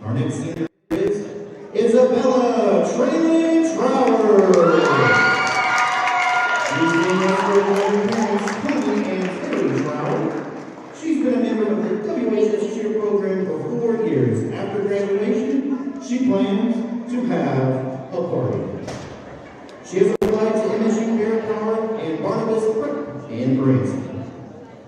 Our next senior is Isabella Traylon Trower. She's been with her parents, Connie and Terry Trower. She's been a member of the WHS cheer program for 4 years. After graduation, she plans to have a party. She has applied to MSU Bear Power and Barnabas Prep in Branson.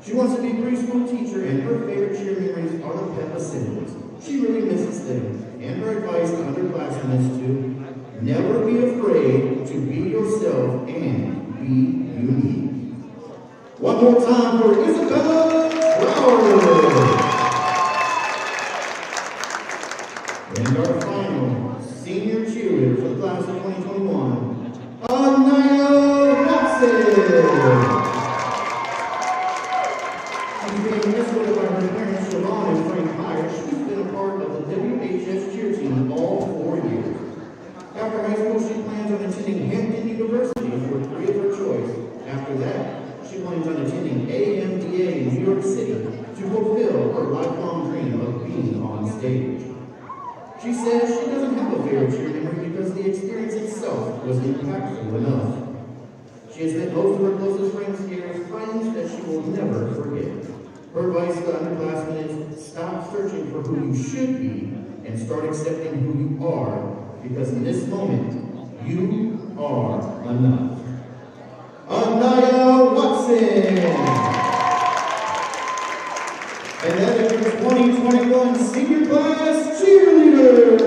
She wants to be a preschool teacher, and her favorite cheer memories are the pep assemblies. She really misses them, and her advice to underclassmen is to never be afraid to be yourself and be unique. One more time for Isabella Trower. And our final senior cheerleader for the class of 2021, Untitled Chapter. She's being escorted by her parents, Rolla and Frank Hyatt. She's been a part of the WHS cheer team all 4 years. After high school, she plans on attending Hampton University for a degree of her choice. After that, she plans on attending AMDA in New York City to fulfill her lifelong dream of being on stage. She says she doesn't have a favorite cheer memory because the experience itself was impactful enough. She has met most of her closest friends here, friends that she will never forget. Her advice to underclassmen is stop searching for who you should be and start accepting who you are, because in this moment, you are enough. Anaya Watson! And that is your 2021 senior class cheerleaders!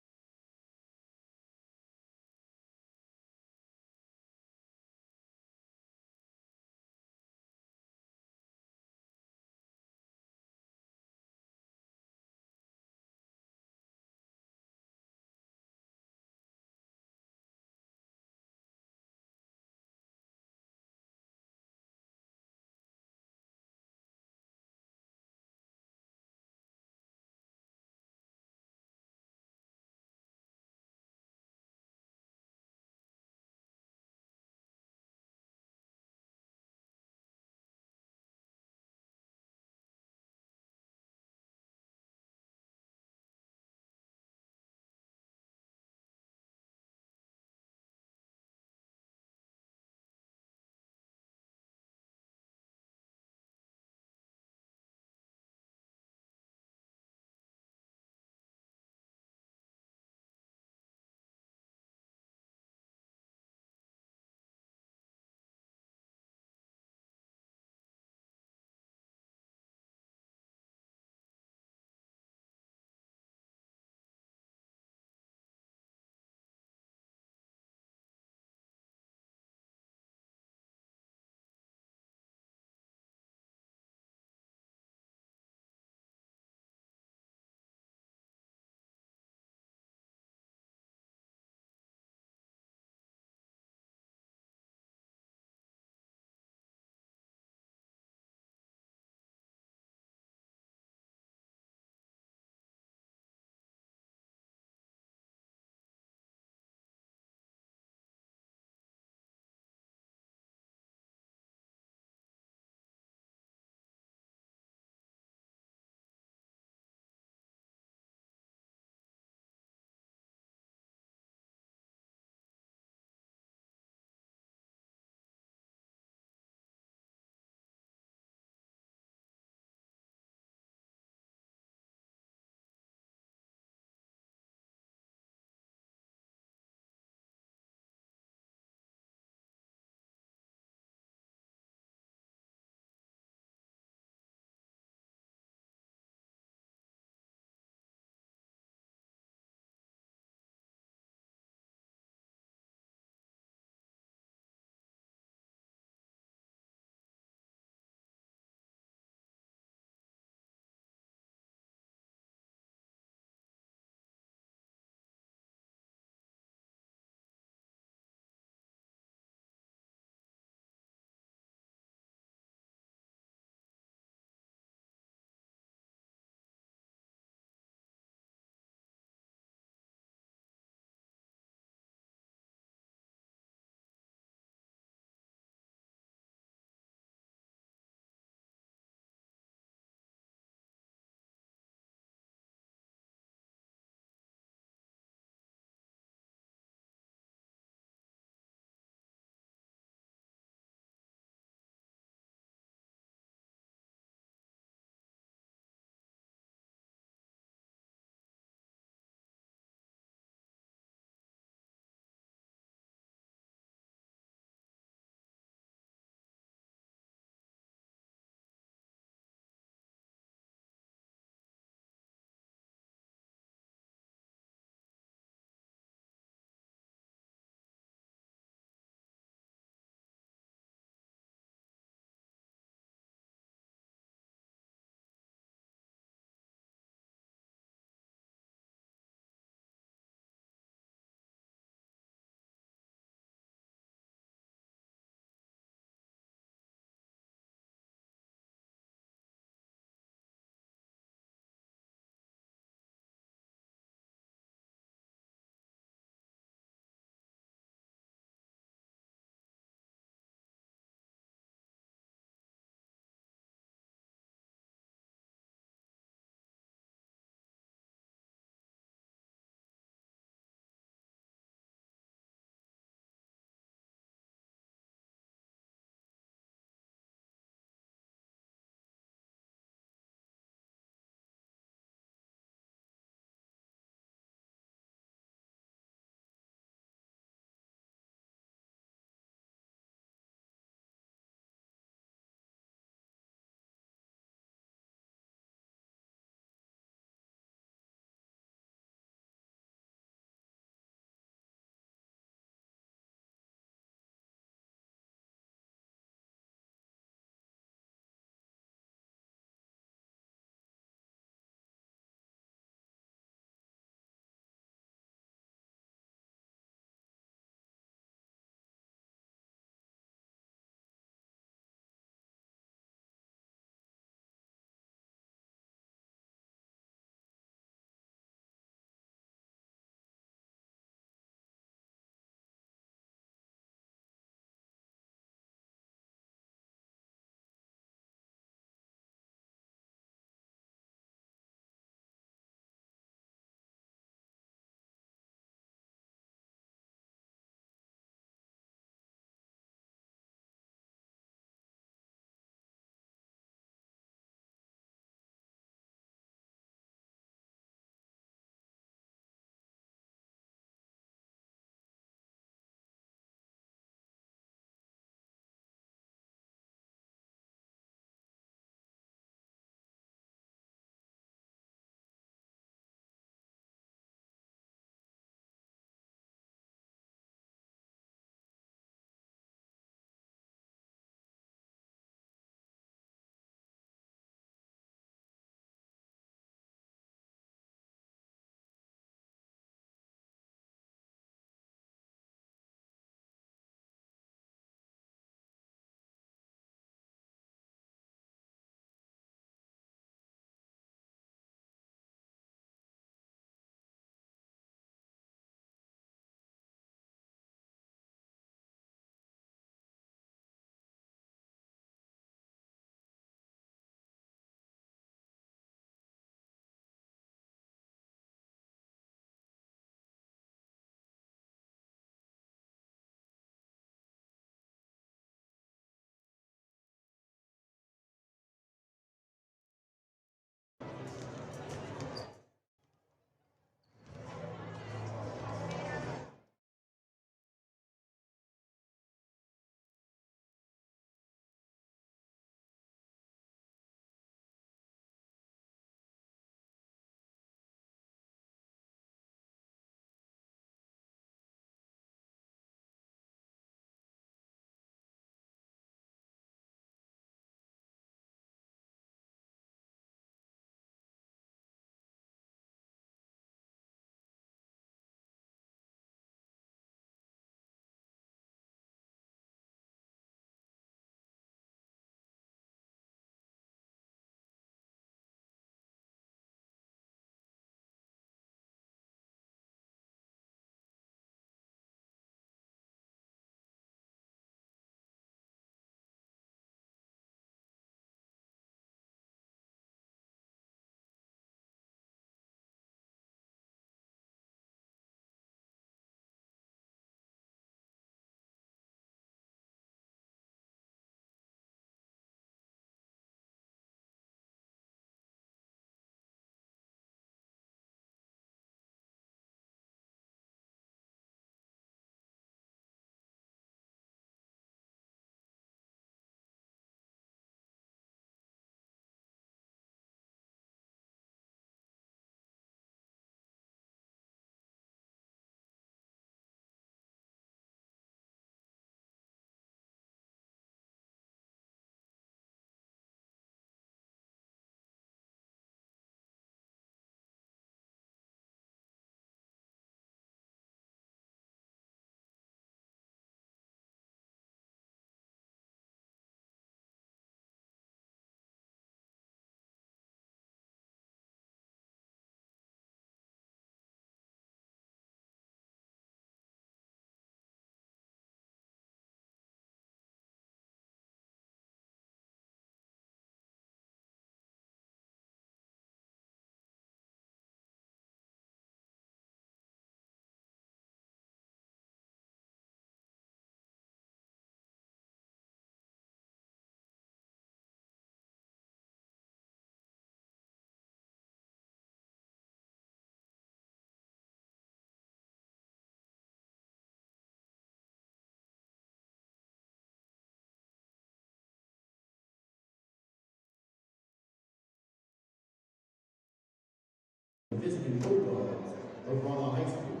visiting Bulldogs of Rolla High School.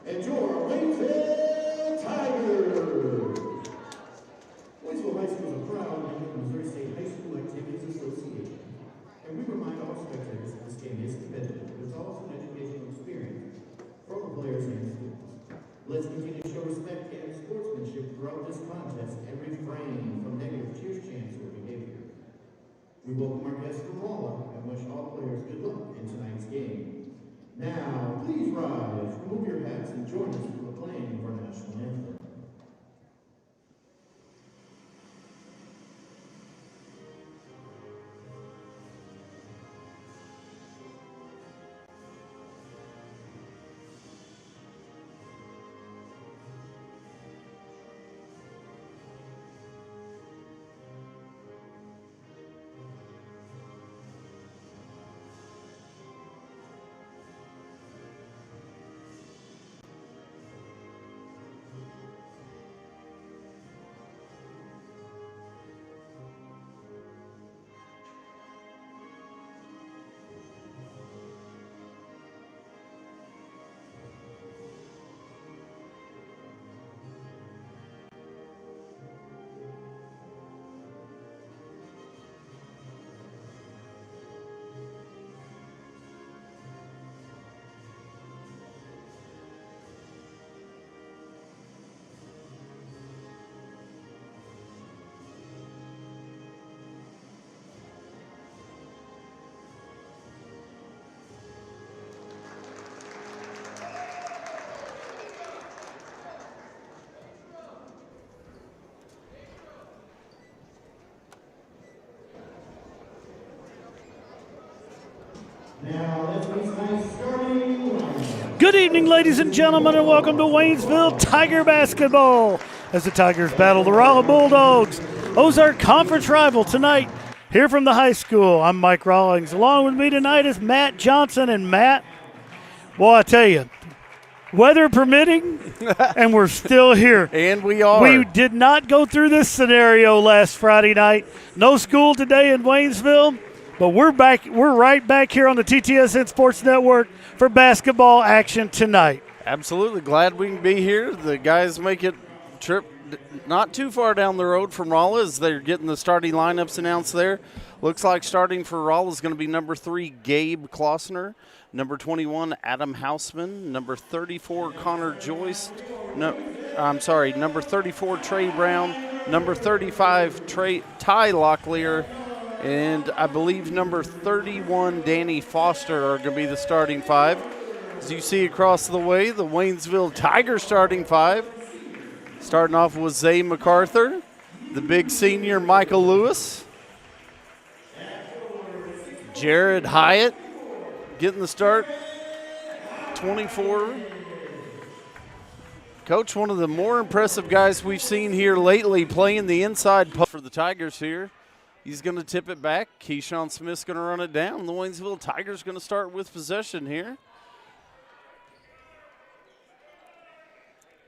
And your Waynesville Tigers! Waynesville High School is a proud member of the Missouri State High School Activities Association. And we remind all spectators that this game is competitive, but it's also an educational experience for the players and students. Let's continue to show respect and sportsmanship throughout this contest and refrain from negative cheers, chants, or behavior. We welcome our guests from Rolla and wish all players good luck in tonight's game. Now, please rise, remove your hats, and join us for the playing of our national anthem. Now, let's be nice starting line. Good evening, ladies and gentlemen, and welcome to Waynesville Tiger basketball as the Tigers battle the Rolla Bulldogs. Ozark Conference rival tonight here from the high school. I'm Mike Rawlings. Along with me tonight is Matt Johnson. And Matt, well, I tell you, weather permitting, and we're still here. And we are. We did not go through this scenario last Friday night. No school today in Waynesville. But we're back. We're right back here on the Ttsn Sports Network for basketball action tonight. Absolutely. Glad we can be here. The guys make it trip not too far down the road from Rolla as they're getting the starting lineups announced there. Looks like starting for Rolla is going to be number 3, Gabe Klossner, number 21, Adam Hausman, number 34, Connor Joyce, number 34, Trey Brown, number 35, Ty Locklear, and I believe number 31, Danny Foster, are going to be the starting 5. As you see across the way, the Waynesville Tigers starting 5. Starting off with Zay MacArthur, the big senior Michael Lewis, Jared Hyatt getting the start, 24. Coach, one of the more impressive guys we've seen here lately playing the inside for the Tigers here. He's going to tip it back. Keyshawn Smith's going to run it down. The Waynesville Tigers going to start with possession here.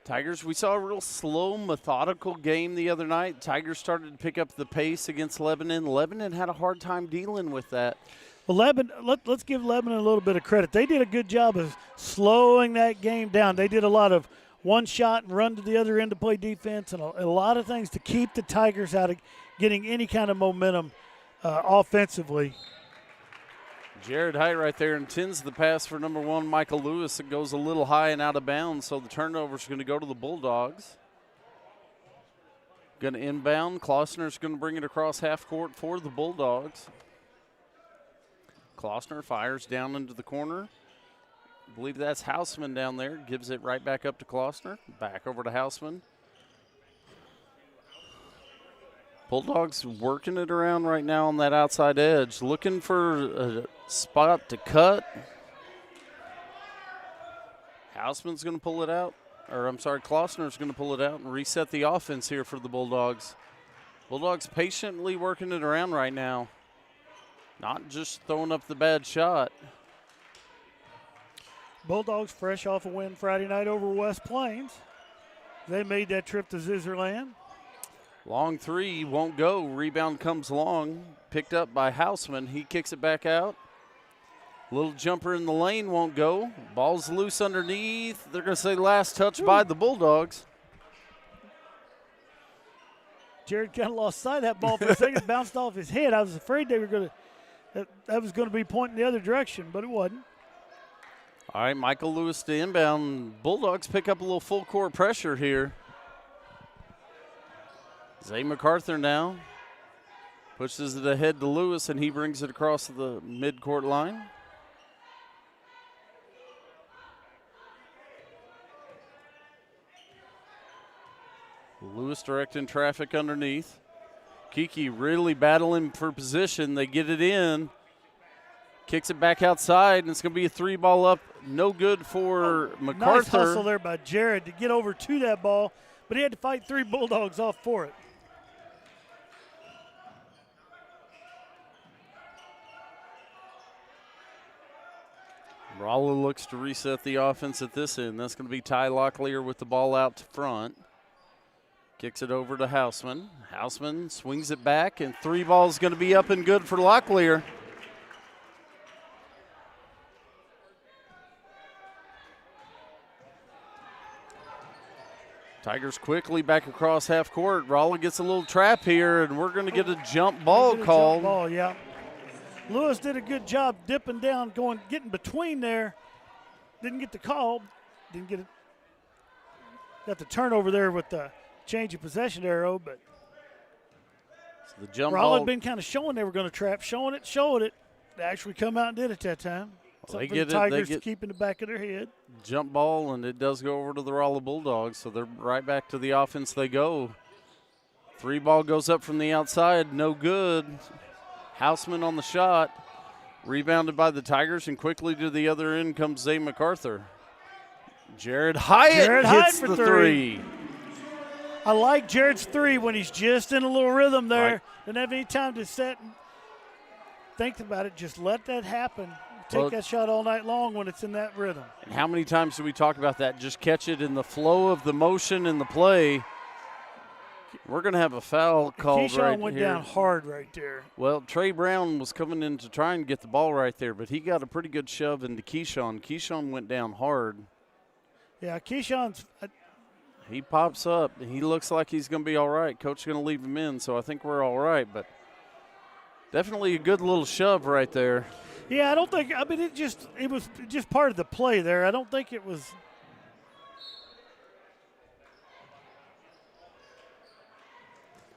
Tigers, we saw a real slow, methodical game the other night. Tigers started to pick up the pace against Lebanon. Lebanon had a hard time dealing with that. Well, let's give Lebanon a little bit of credit. They did a good job of slowing that game down. They did a lot of one shot and run to the other end to play defense and a lot of things to keep the Tigers out of getting any kind of momentum offensively. Jared Hyatt right there intends the pass for number 1, Michael Lewis. It goes a little high and out of bounds, so the turnover is going to go to the Bulldogs. Going to inbound. Klossner's going to bring it across half court for the Bulldogs. Klossner fires down into the corner. I believe that's Hausman down there. Gives it right back up to Klossner. Back over to Hausman. Bulldogs working it around right now on that outside edge, looking for a spot to cut. Hausman's going to pull it out. Klossner's going to pull it out and reset the offense here for the Bulldogs. Bulldogs patiently working it around right now. Not just throwing up the bad shot. Bulldogs fresh off a win Friday night over West Plains. They made that trip to Zizzerland. Long three won't go. Rebound comes long. Picked up by Hausman. He kicks it back out. Little jumper in the lane won't go. Ball's loose underneath. They're going to say last touch by the Bulldogs. Jared kind of lost sight of that ball for a second. It bounced off his head. I was afraid they were going to that was going to be pointing the other direction, but it wasn't. All right, Michael Lewis to inbound. Bulldogs pick up a little full court pressure here. Zay MacArthur now pushes it ahead to Lewis, and he brings it across the midcourt line. Lewis directing traffic underneath. Kiki really battling for position. They get it in. Kicks it back outside, and it's going to be a 3-ball up. No good for MacArthur. Nice hustle there by Jared to get over to that ball, but he had to fight 3 Bulldogs off for it. Rolla looks to reset the offense at this end. That's going to be Ty Locklear with the ball out to front. Kicks it over to Houseman. Houseman swings it back, and 3 balls going to be up and good for Locklear. Tigers quickly back across half court. Rolla gets a little trap here, and we're going to get a jump ball called. Jump ball, yeah. Lewis did a good job dipping down, getting between there. Didn't get the call. Didn't get it. Got the turnover there with the change of possession arrow, but so the jump Rolla ball had been kind of showing they were going to trap, showing it. They actually come out and did it that time. Well, they for get the Tigers it. to keep in the back of their head. Jump ball, and it does go over to the Rolla Bulldogs, so they're right back to the offense they go. 3 ball goes up from the outside, no good. Houseman on the shot, rebounded by the Tigers, and quickly to the other end comes Zay MacArthur. Jared Hyatt hits for the 3. I like Jared's 3 when he's just in a little rhythm there. Right. Doesn't have any time to set and think about it. Just let that happen. Take that shot all night long when it's in that rhythm. And how many times do we talk about that? Just catch it in the flow of the motion and the play. We're going to have a foul called right here. Keyshawn went down hard right there. Well, Trey Brown was coming in to try and get the ball right there, but he got a pretty good shove into Keyshawn. Keyshawn went down hard. Yeah, Keyshawn's he pops up. He looks like he's going to be all right. Coach is going to leave him in, so I think we're all right. But definitely a good little shove right there. Yeah, I don't think – I mean, it was just part of the play there. I don't think it was –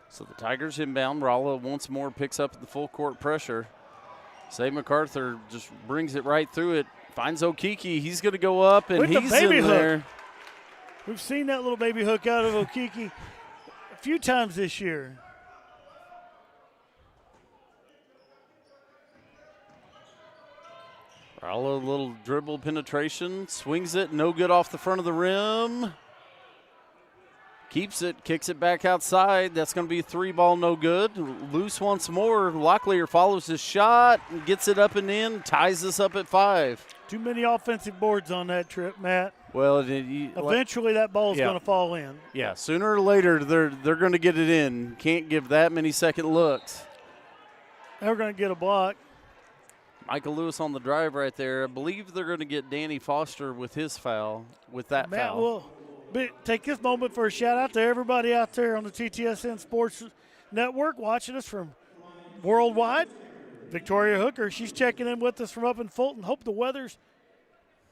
So the Tigers inbound. Rolla once more picks up the full court pressure. Zay MacArthur just brings it right through it. Finds Okiki. He's going to go up, and he's in there. We've seen that little baby hook out of Okiki a few times this year. Rolla, a little dribble penetration. Swings it. No good off the front of the rim. Keeps it. Kicks it back outside. That's going to be a 3-ball, no good. Loose once more. Locklear follows his shot and gets it up and in. Ties us up at 5. Too many offensive boards on that trip, Matt. Well, eventually that ball's going to fall in. Yeah, sooner or later they're going to get it in. Can't give that many second looks. They're going to get a block. Michael Lewis on the drive right there. I believe they're going to get Danny Foster with his foul, with that Matt foul. will take this moment for a shout out to everybody out there on the TTSN Sports Network watching us from worldwide. Victoria Hooker, she's checking in with us from up in Fulton. Hope the weather's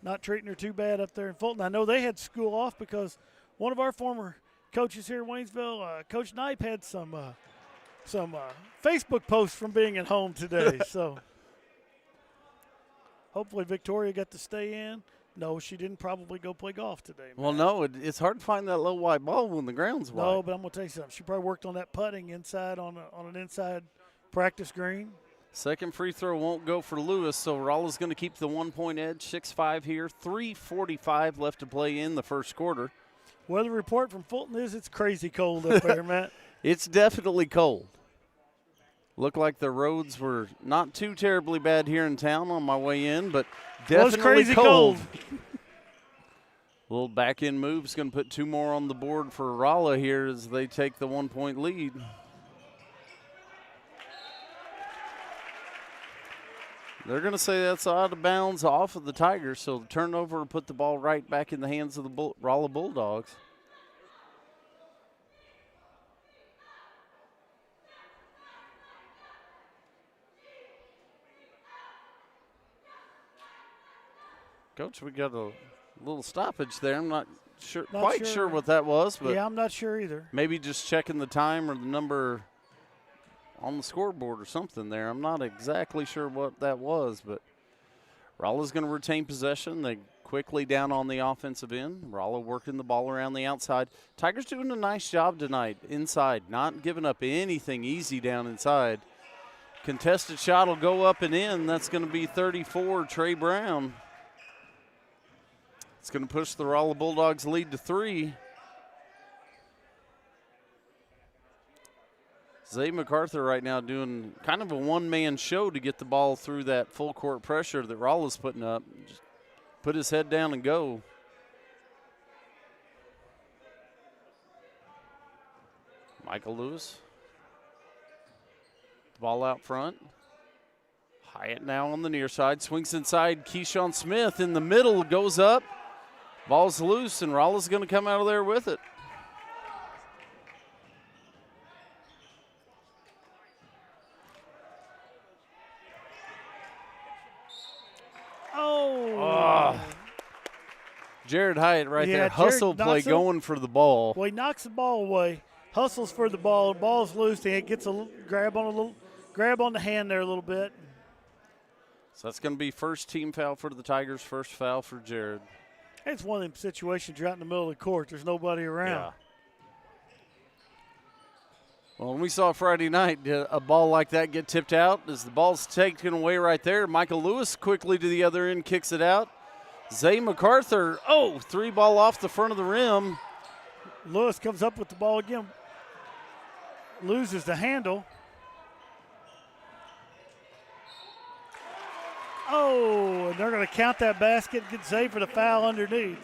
not treating her too bad up there in Fulton. I know they had school off because one of our former coaches here in Waynesville, Coach Knipe, had some Facebook posts from being at home today. So hopefully Victoria got to stay in. No, she didn't probably go play golf today. Man. Well, no, it's hard to find that low white ball when the ground's white. No, but I'm going to tell you something. She probably worked on that putting inside on an inside practice green. Second free throw won't go for Lewis, so Rolla's going to keep the 1-point edge, 6-5 here. 3:45 left to play in the first quarter. Weather report from Fulton is it's crazy cold up there, Matt. It's definitely cold. Looked like the roads were not too terribly bad here in town on my way in, but definitely crazy cold. Little back-end move is going to put 2 more on the board for Rolla here as they take the 1-point lead. They're going to say that's out of bounds off of the Tigers, so the turnover will put the ball right back in the hands of the Rolla Bulldogs. Coach, we got a little stoppage there. I'm not quite sure what that was, but yeah, I'm not sure either. Maybe just checking the time or the number on the scoreboard or something there. I'm not exactly sure what that was, but Rolla's going to retain possession. They quickly down on the offensive end. Rolla working the ball around the outside. Tigers doing a nice job tonight inside, not giving up anything easy down inside. Contested shot will go up and in. That's going to be 34, Trey Brown. It's going to push the Rolla Bulldogs lead to 3. Zay MacArthur right now doing kind of a one-man show to get the ball through that full court pressure that Rolla's putting up. Just put his head down and go. Michael Lewis. Ball out front. Hyatt now on the near side. Swings inside. Keyshawn Smith in the middle. Goes up. Ball's loose, and Rolla's going to come out of there with it. Jared Hyatt right there. Hustle play going for the ball. Well, he knocks the ball away, hustles for the ball. The ball's loose, and it gets a grab on the hand there a little bit. So that's going to be first team foul for the Tigers, first foul for Jared. It's one of them situations you're out in the middle of the court. There's nobody around. Yeah. Well, when we saw Friday night a ball like that get tipped out, as the ball's taken away right there, Michael Lewis quickly to the other end kicks it out. Zay MacArthur, 3-ball off the front of the rim. Lewis comes up with the ball again, loses the handle. And they're going to count that basket, get Zay for the foul underneath.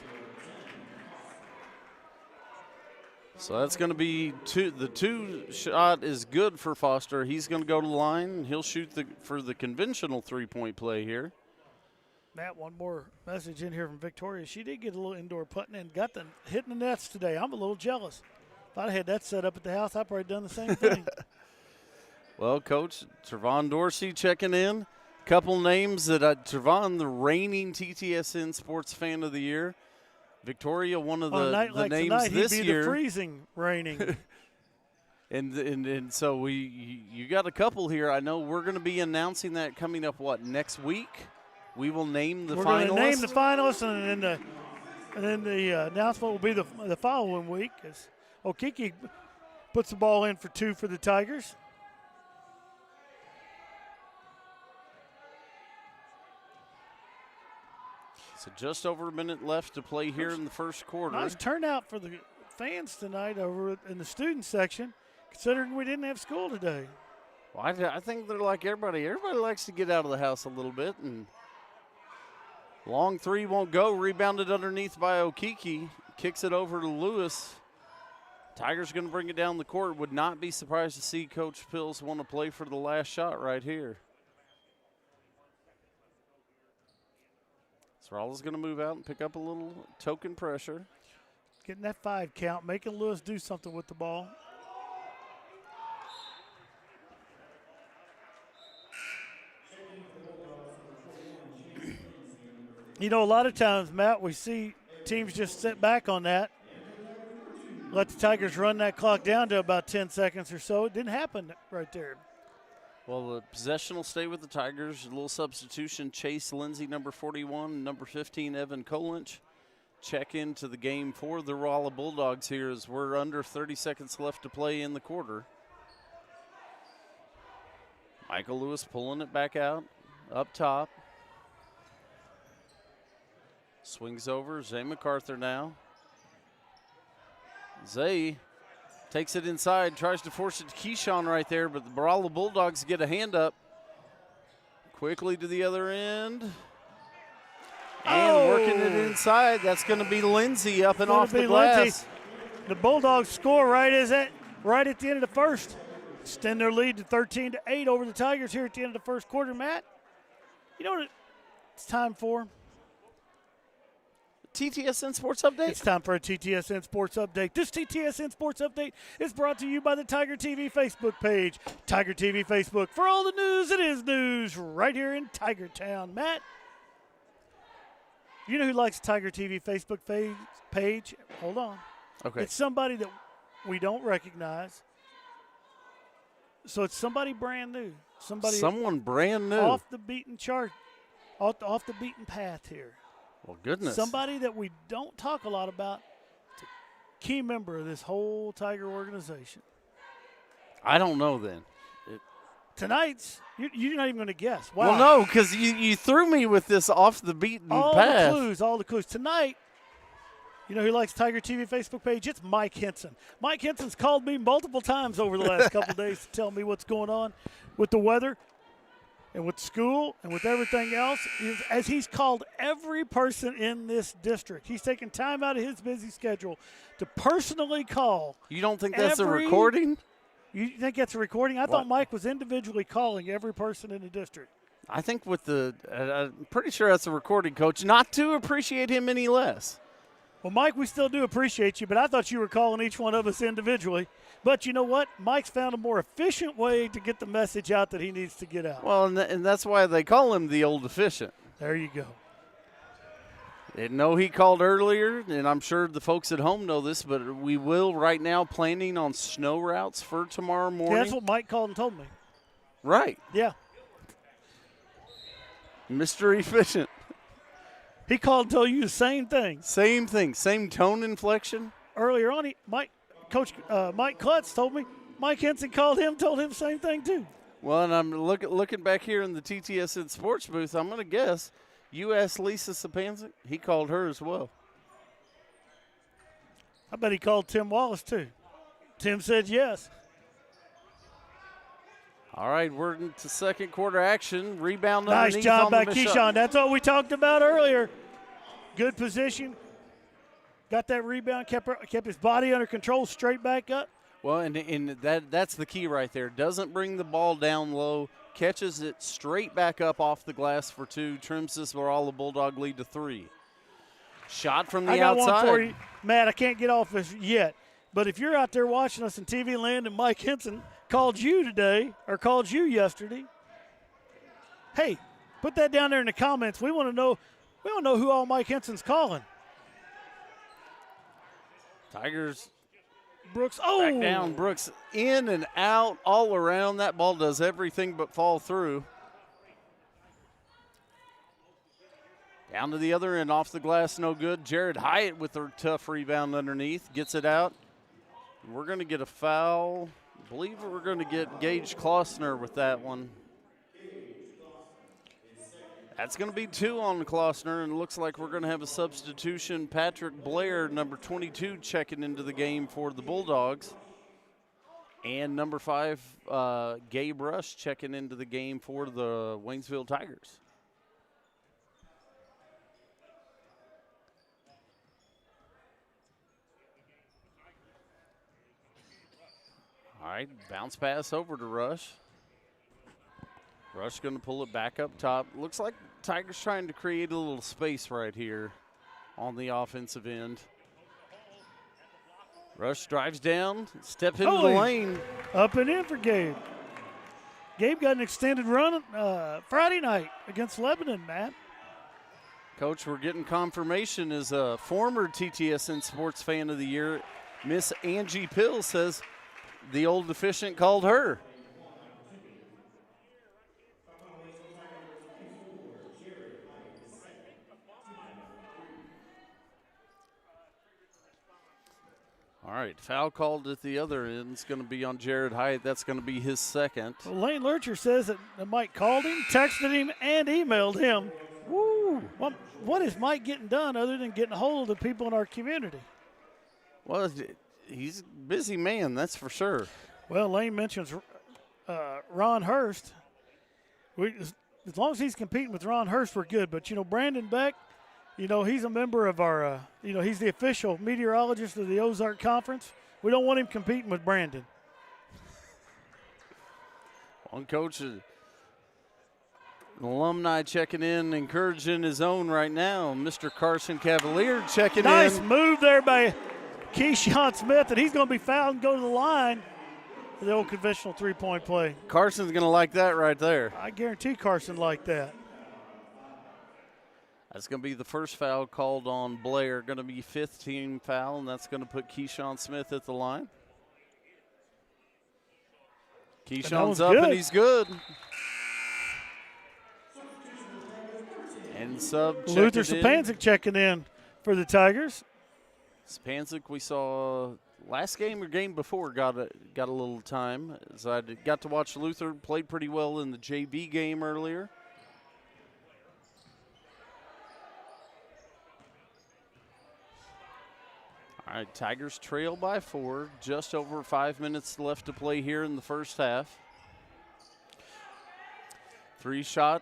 So that's going to be the two shot is good for Foster. He's going to go to the line, and he'll shoot for the conventional three-point play here. Matt, one more message in here from Victoria. She did get a little indoor putting and got hitting the nets today. I'm a little jealous. If I'd had that set up at the house, I'd probably done the same thing. Well, Coach, Trevon Dorsey checking in. Couple names that Trevon, the reigning TTSN Sports Fan of the Year. Victoria, one of the names tonight, this he'd be year. The freezing reigning. and so you got a couple here. I know we're going to be announcing that coming up, next week? We will name the finalists. We're going to name the finalists, and then the announcement will be the following week. As Okiki puts the ball in for 2 for the Tigers. So just over a minute left to play here in the first quarter. Nice turnout for the fans tonight over in the student section, considering we didn't have school today. Well, I think they're like everybody. Everybody likes to get out of the house a little bit. And long three won't go. Rebounded underneath by Okiki. Kicks it over to Lewis. Tigers going to bring it down the court. Would not be surprised to see Coach Pills want to play for the last shot right here. Rolla's going to move out and pick up a little token pressure. Getting that 5 count, making Lewis do something with the ball. You know, a lot of times, Matt, we see teams just sit back on that, let the Tigers run that clock down to about 10 seconds or so. It didn't happen right there. Well, the possession will stay with the Tigers. A little substitution. Chase Lindsay, number 41, number 15, Evan Kolinch. Check into the game for the Rolla Bulldogs here as we're under 30 seconds left to play in the quarter. Michael Lewis pulling it back out, up top. Swings over, Zay MacArthur now. Zay takes it inside, tries to force it to Keyshawn right there, but the Rolla Bulldogs get a hand up. Quickly to the other end. And working it inside, that's going to be Lindsay up and off the glass. Lindsay. The Bulldogs score right at the end of the first. Extend their lead to 13-8 over the Tigers here at the end of the first quarter, Matt. You know what it's time for? TTSN Sports Update? It's time for a TTSN Sports Update. This TTSN Sports Update is brought to you by the TigerTV Facebook page. TigerTV Facebook for all the news. It is news right here in Tigertown. Matt, you know who likes TigerTV Facebook page? Hold on. Okay. It's somebody that we don't recognize. So it's somebody brand new. Someone brand new. Off the beaten chart. Off the beaten path here. Well, goodness. Somebody that we don't talk a lot about. It's a key member of this whole Tiger organization. I don't know then. Tonight's, you're not even going to guess. Wow. Well, no, because you threw me with this off the beaten path. All the clues. Tonight, you know who likes Tiger TV Facebook page? It's Mike Henson. Mike Henson's called me multiple times over the last couple of days to tell me what's going on with the weather and with school and with everything else, as he's called every person in this district. He's taken time out of his busy schedule to personally call. You don't think that's a recording? You think that's a recording? I thought Mike was individually calling every person in the district. I think I'm pretty sure that's a recording, Coach, not to appreciate him any less. Well, Mike, we still do appreciate you, but I thought you were calling each one of us individually. But you know what? Mike's found a more efficient way to get the message out that he needs to get out. Well, and that's why they call him the old efficient. There you go. Didn't know he called earlier, and I'm sure the folks at home know this, but we will right now planning on snow routes for tomorrow morning. Yeah, that's what Mike called and told me. Right. Yeah. Mr. Efficient. He called and told you the same thing. Same thing, same tone inflection. Earlier on, Coach Mike Klutz told me Mike Henson called him, told him the same thing too. Well, and I'm looking back here in the TTSN Sports booth, I'm going to guess you asked Lisa Sapanzik, he called her as well. I bet he called Tim Wallace too. Tim said yes. All right, we're into second quarter action. Rebound nice underneath job on by the missed Keyshawn. shot. That's what we talked about earlier. Good position. Got that rebound, kept his body under control, straight back up. Well, and that's the key right there. Doesn't bring the ball down low, catches it straight back up off the glass for two, trims this Rolla Bulldog lead to 3. Shot from the outside. I got one for you, Matt. I can't get off this yet. But if you're out there watching us in TV land and Mike Henson called you today or called you yesterday, hey, put that down there in the comments. We want to know who all Mike Henson's calling. Tigers Brooks, back down. Brooks in and out all around. That ball does everything but fall through. Down to the other end, off the glass, no good. Jared Hyatt with a tough rebound underneath, gets it out. We're going to get a foul. I believe we're going to get Gage Klossner with that one. That's going to be 2 on Klossner, and it looks like we're going to have a substitution. Patrick Blair, number 22, checking into the game for the Bulldogs. And number 5, Gabe Rush, checking into the game for the Waynesville Tigers. All right, bounce pass over to Rush. Rush going to pull it back up top. Looks like Tigers trying to create a little space right here on the offensive end. Rush drives down, step into the lane. Up and in for Gabe. Gabe got an extended run Friday night against Lebanon, Matt. Coach, we're getting confirmation as a former TTSN Sports Fan of the Year. Miss Angie Pill says the old efficient called her. All right, foul called at the other end. It's going to be on Jared Hyatt. That's going to be his second. Well, Lane Lurcher says that Mike called him, texted him, and emailed him. Woo! What is Mike getting done other than getting a hold of the people in our community? Well, he's a busy man, that's for sure. Well, Lane mentions Ron Hurst. As long as he's competing with Ron Hurst, we're good. But, Brandon Beck, he's a member of our, he's the official meteorologist of the Ozark Conference. We don't want him competing with Brandon. One coach, An alumni checking in, encouraging his own right now. Mr. Carson Cavalier checking in. Nice move there by Keyshawn Smith, and he's going to be fouled and go to the line for the old conventional three-point play. Carson's going to like that right there. I guarantee Carson liked that. That's going to be the first foul called on Blair. Going to be 5th team foul, and that's going to put Keyshawn Smith at the line. Keyshawn's up, and he's good. And Luther Sapanzik checking in for the Tigers. Sapanzik, we saw last game or game before, got a little time. As I got to watch Luther, played pretty well in the JV game earlier. All right, Tigers trail by 4. Just over 5 minutes left to play here in the first half. 3-shot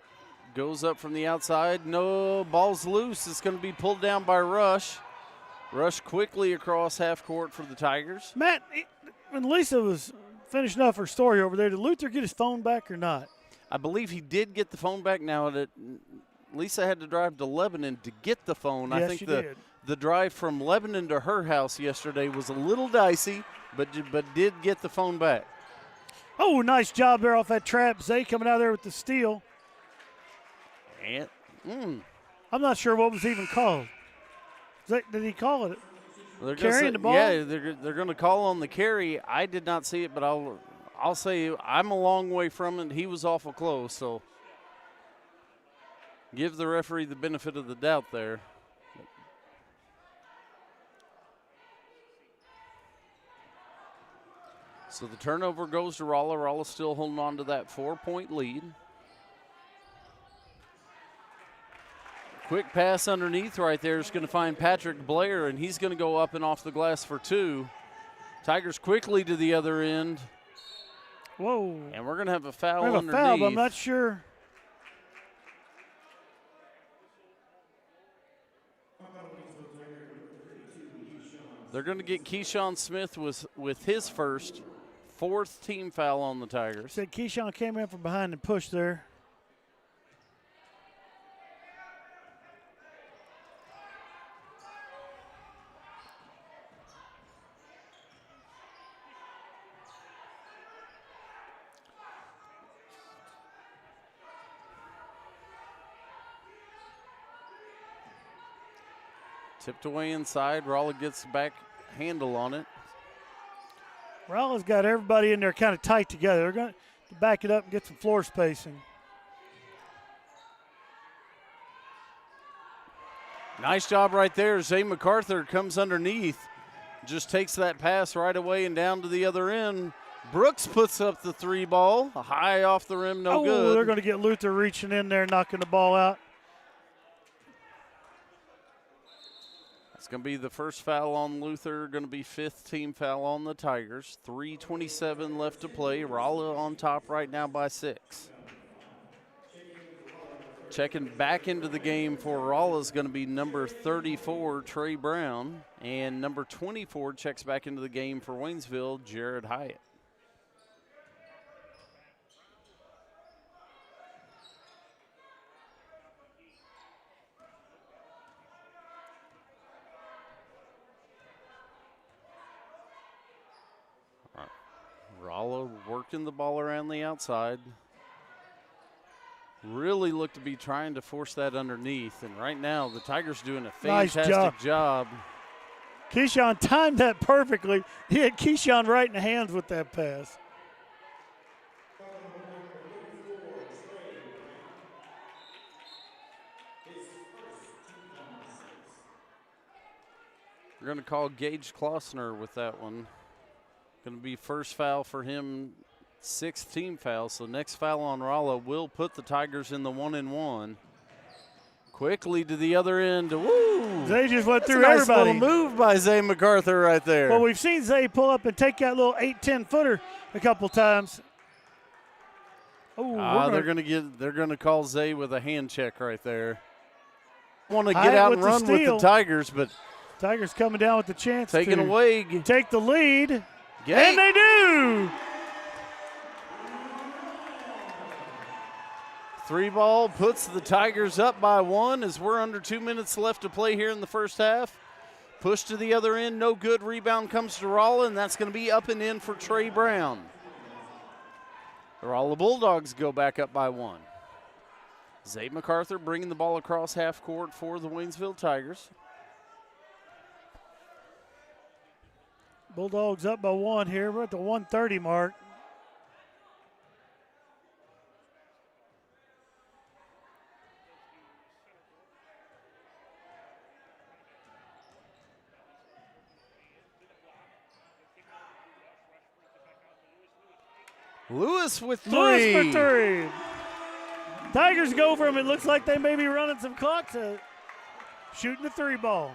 goes up from the outside. No, ball's loose. It's going to be pulled down by Rush. Rush quickly across half court for the Tigers. Matt, when Lisa was finishing up her story over there, did Luther get his phone back or not? I believe he did get the phone back. Now that Lisa had to drive to Lebanon to get the phone. Yes, I think the drive from Lebanon to her house yesterday was a little dicey, but did get the phone back. Oh, nice job there off that trap. Zay coming out of there with the steal. And I'm not sure what was even called. Did he call it? Carrying the ball? Yeah, they're going to call on the carry. I did not see it, but I'll say I'm a long way from it. He was awful close, so give the referee the benefit of the doubt there. So the turnover goes to Rolla. Rolla's still holding on to that 4-point lead. Quick pass underneath right there is going to find Patrick Blair, and he's going to go up and off the glass for 2. Tigers quickly to the other end. Whoa. And we're going to have a foul we have underneath. A foul, but I'm not sure. They're going to get Keyshawn Smith with his first, 4th team foul on the Tigers. Said Keyshawn came in from behind and pushed there. Tipped away inside. Rolla gets back handle on it. Rolla's got everybody in there kind of tight together. They're going to back it up and get some floor spacing. Nice job right there. Zay MacArthur comes underneath. Just takes that pass right away and down to the other end. Brooks puts up the 3 ball. High off the rim, no good. They're going to get Luther reaching in there, knocking the ball out. It's going to be the first foul on Luther, going to be 5th team foul on the Tigers. 3:27 left to play. Rolla on top right now by 6. Checking back into the game for Rolla is going to be number 34, Trey Brown. And number 24 checks back into the game for Waynesville, Jared Hyatt. Rolla working the ball around the outside. Really look to be trying to force that underneath. And right now, the Tigers doing a fantastic job. Keyshawn timed that perfectly. He had Keyshawn right in the hands with that pass. We're going to call Gage Klossner with that one. Going to be first foul for him, 6th team foul. So next foul on Rolla will put the Tigers in the 1-and-1. Quickly to the other end. Woo! Zay just went through nice everybody. Little move by Zay MacArthur right there. Well, we've seen Zay pull up and take that little 8-10 footer a couple times. They're going to call Zay with a hand check right there. Want to get out and run with the Tigers, but Tigers coming down with the chance taking to away. Take the lead. And they do. 3 ball puts the Tigers up by 1 as we're under 2 minutes left to play here in the first half. Push to the other end, no good. Rebound comes to Rolla, and that's going to be up and in for Trey Brown. The Rolla Bulldogs go back up by 1. Zay MacArthur bringing the ball across half court for the Waynesville Tigers. Bulldogs up by 1 here. We're at the 1:30 mark. Lewis with 3. Lewis for 3. Tigers go for him. It looks like they may be running some clock to shooting the 3 ball.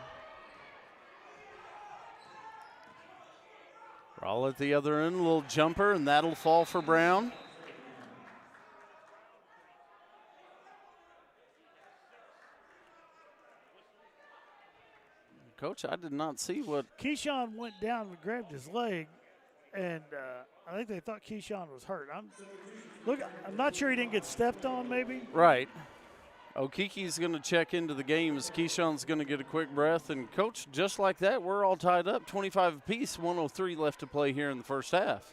Roll at the other end, a little jumper, and that'll fall for Brown. Coach, I did not see what. Keyshawn went down and grabbed his leg, and I think they thought Keyshawn was hurt. I'm not sure he didn't get stepped on, maybe. Right. Okiki's going to check into the game as Keyshawn's going to get a quick breath. And, Coach, just like that, we're all tied up, 25 apiece, 1:03 left to play here in the first half.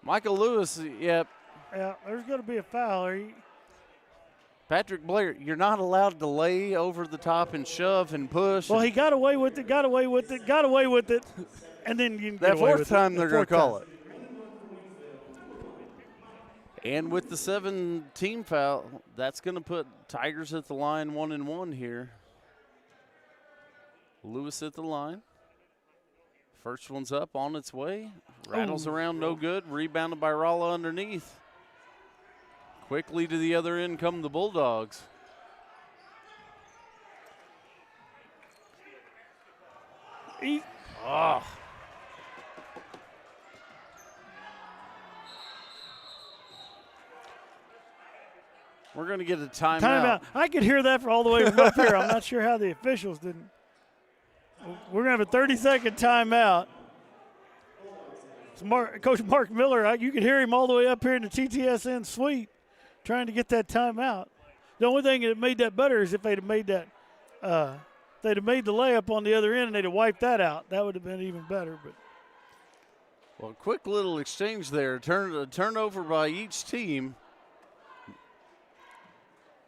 Michael Lewis, yep. Yeah, there's going to be a foul. Patrick Blair, you're not allowed to lay over the top and shove and push. Well, he got away with it, and then you can get that away fourth with time it. they're going to call it. And with the 7-team foul, that's going to put Tigers at the line 1-1 here. Lewis at the line. First one's up, on its way. Rattles around, no good. Rebounded by Rolla underneath. Quickly to the other end come the Bulldogs. We're going to get a timeout. I could hear that all the way from up here. I'm not sure how the officials didn't. We're going to have a 30-second timeout. So Coach Mark Miller, you could hear him all the way up here in the TTSN suite trying to get that timeout. The only thing that made that better is if they'd have made that they'd have made the layup on the other end and they'd have wiped that out. That would have been even better. But well, quick little exchange there. Turnover by each team.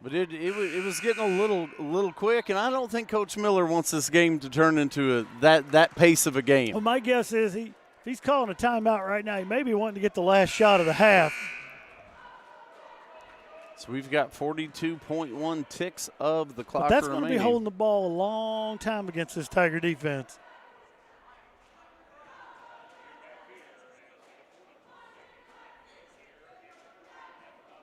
But it was getting a little quick, and I don't think Coach Miller wants this game to turn into that pace of a game. Well, my guess is if he's calling a timeout right now, he may be wanting to get the last shot of the half. So we've got 42.1 ticks of the clock But that's remaining. going to be holding the ball a long time against this Tiger defense.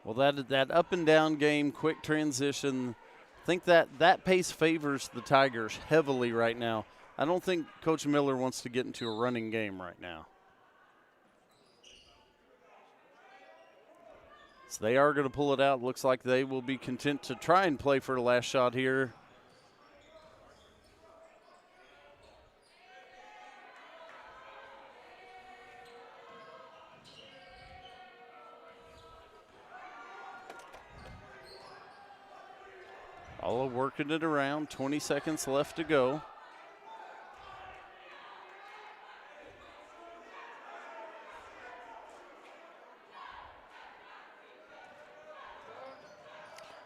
Well, that up and down game, quick transition, I think that pace favors the Tigers heavily right now. I don't think Coach Miller wants to get into a running game right now. So they are going to pull it out. Looks like they will be content to try and play for the last shot here. All working it around, 20 seconds left to go.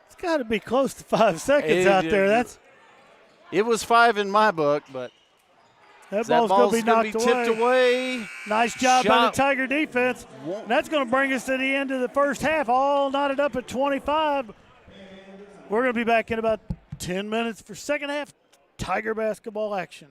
It's got to be close to 5 seconds out there. It was 5 in my book, but that ball's going to be knocked tipped away. Nice job by the Tiger defense. And that's going to bring us to the end of the first half, all knotted up at 25. We're going to be back in about 10 minutes for second half Tiger basketball action.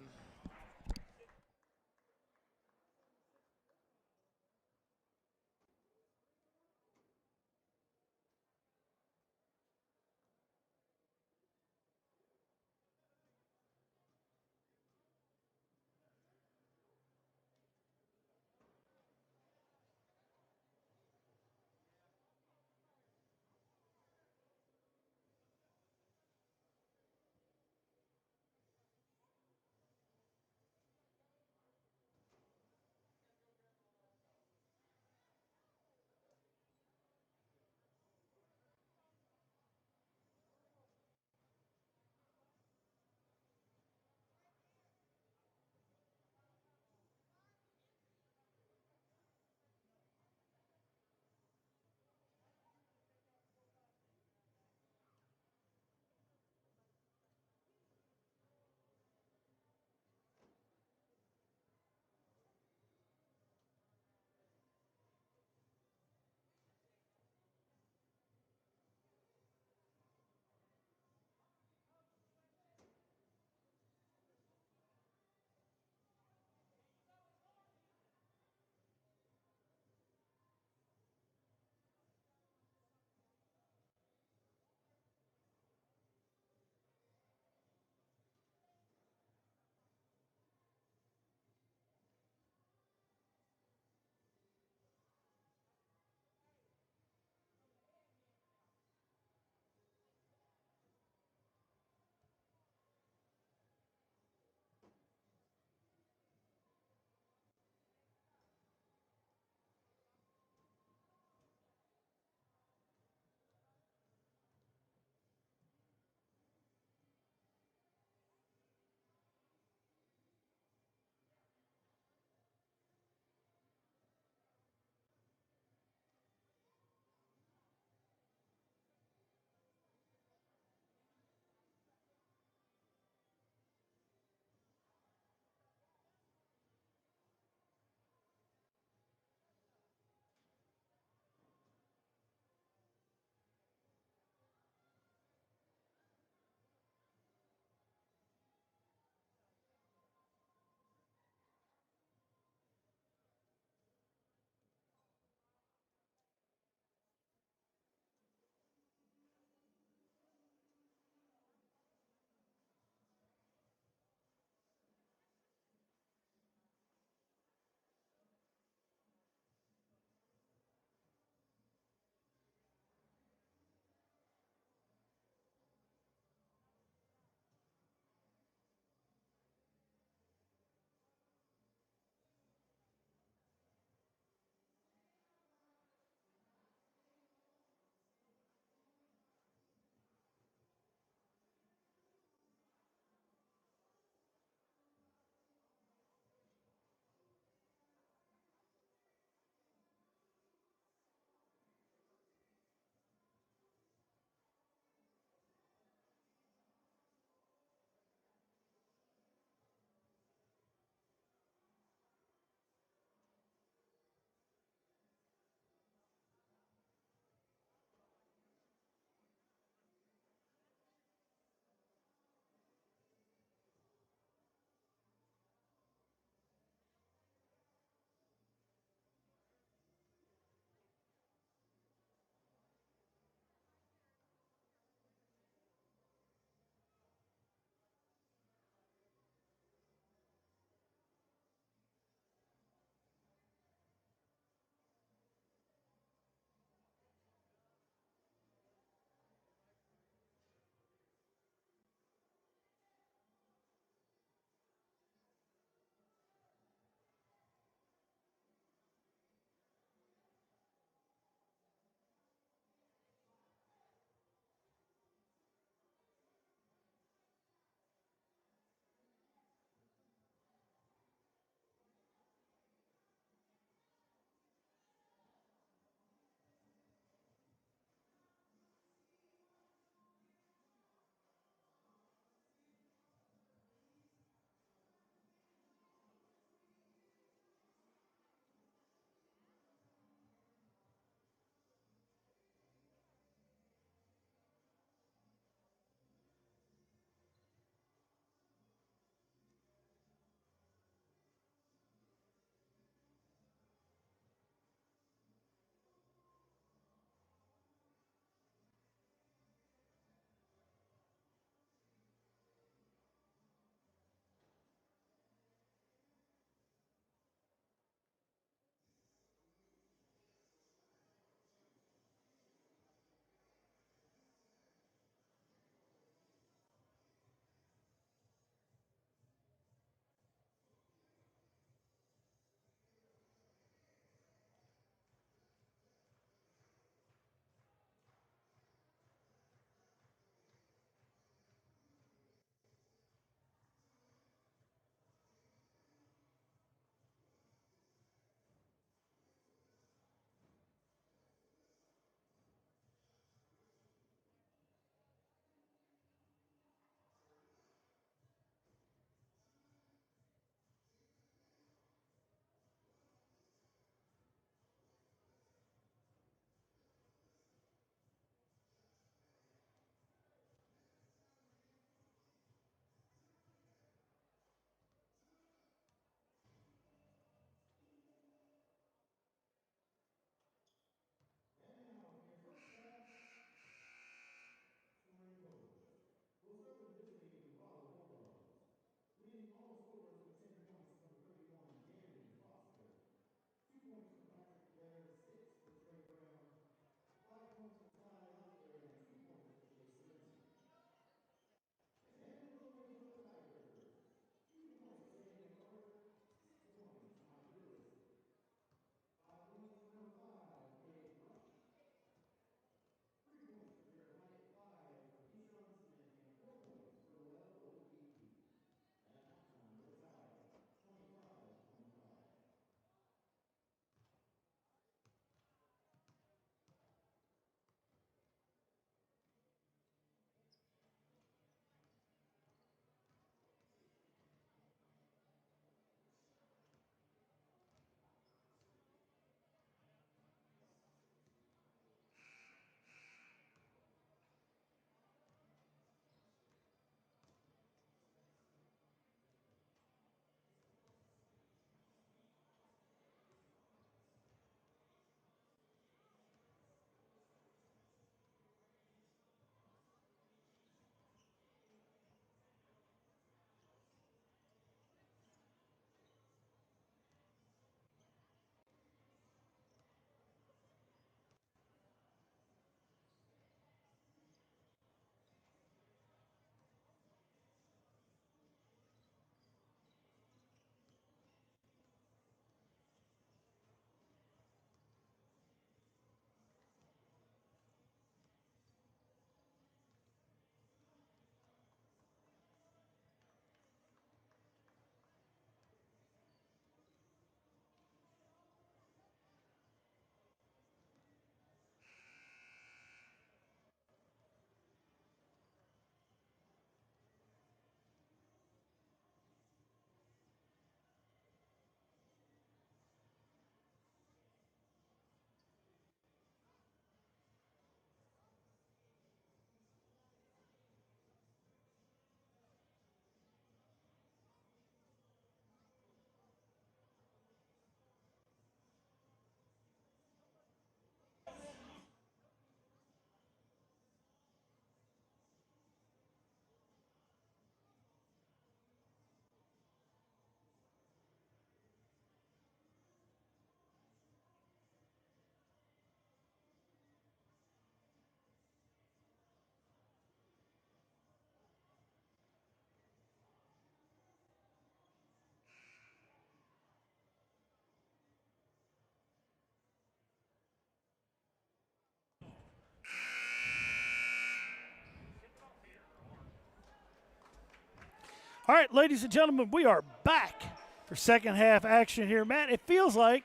All right, ladies and gentlemen, we are back for second half action here. Matt, it feels like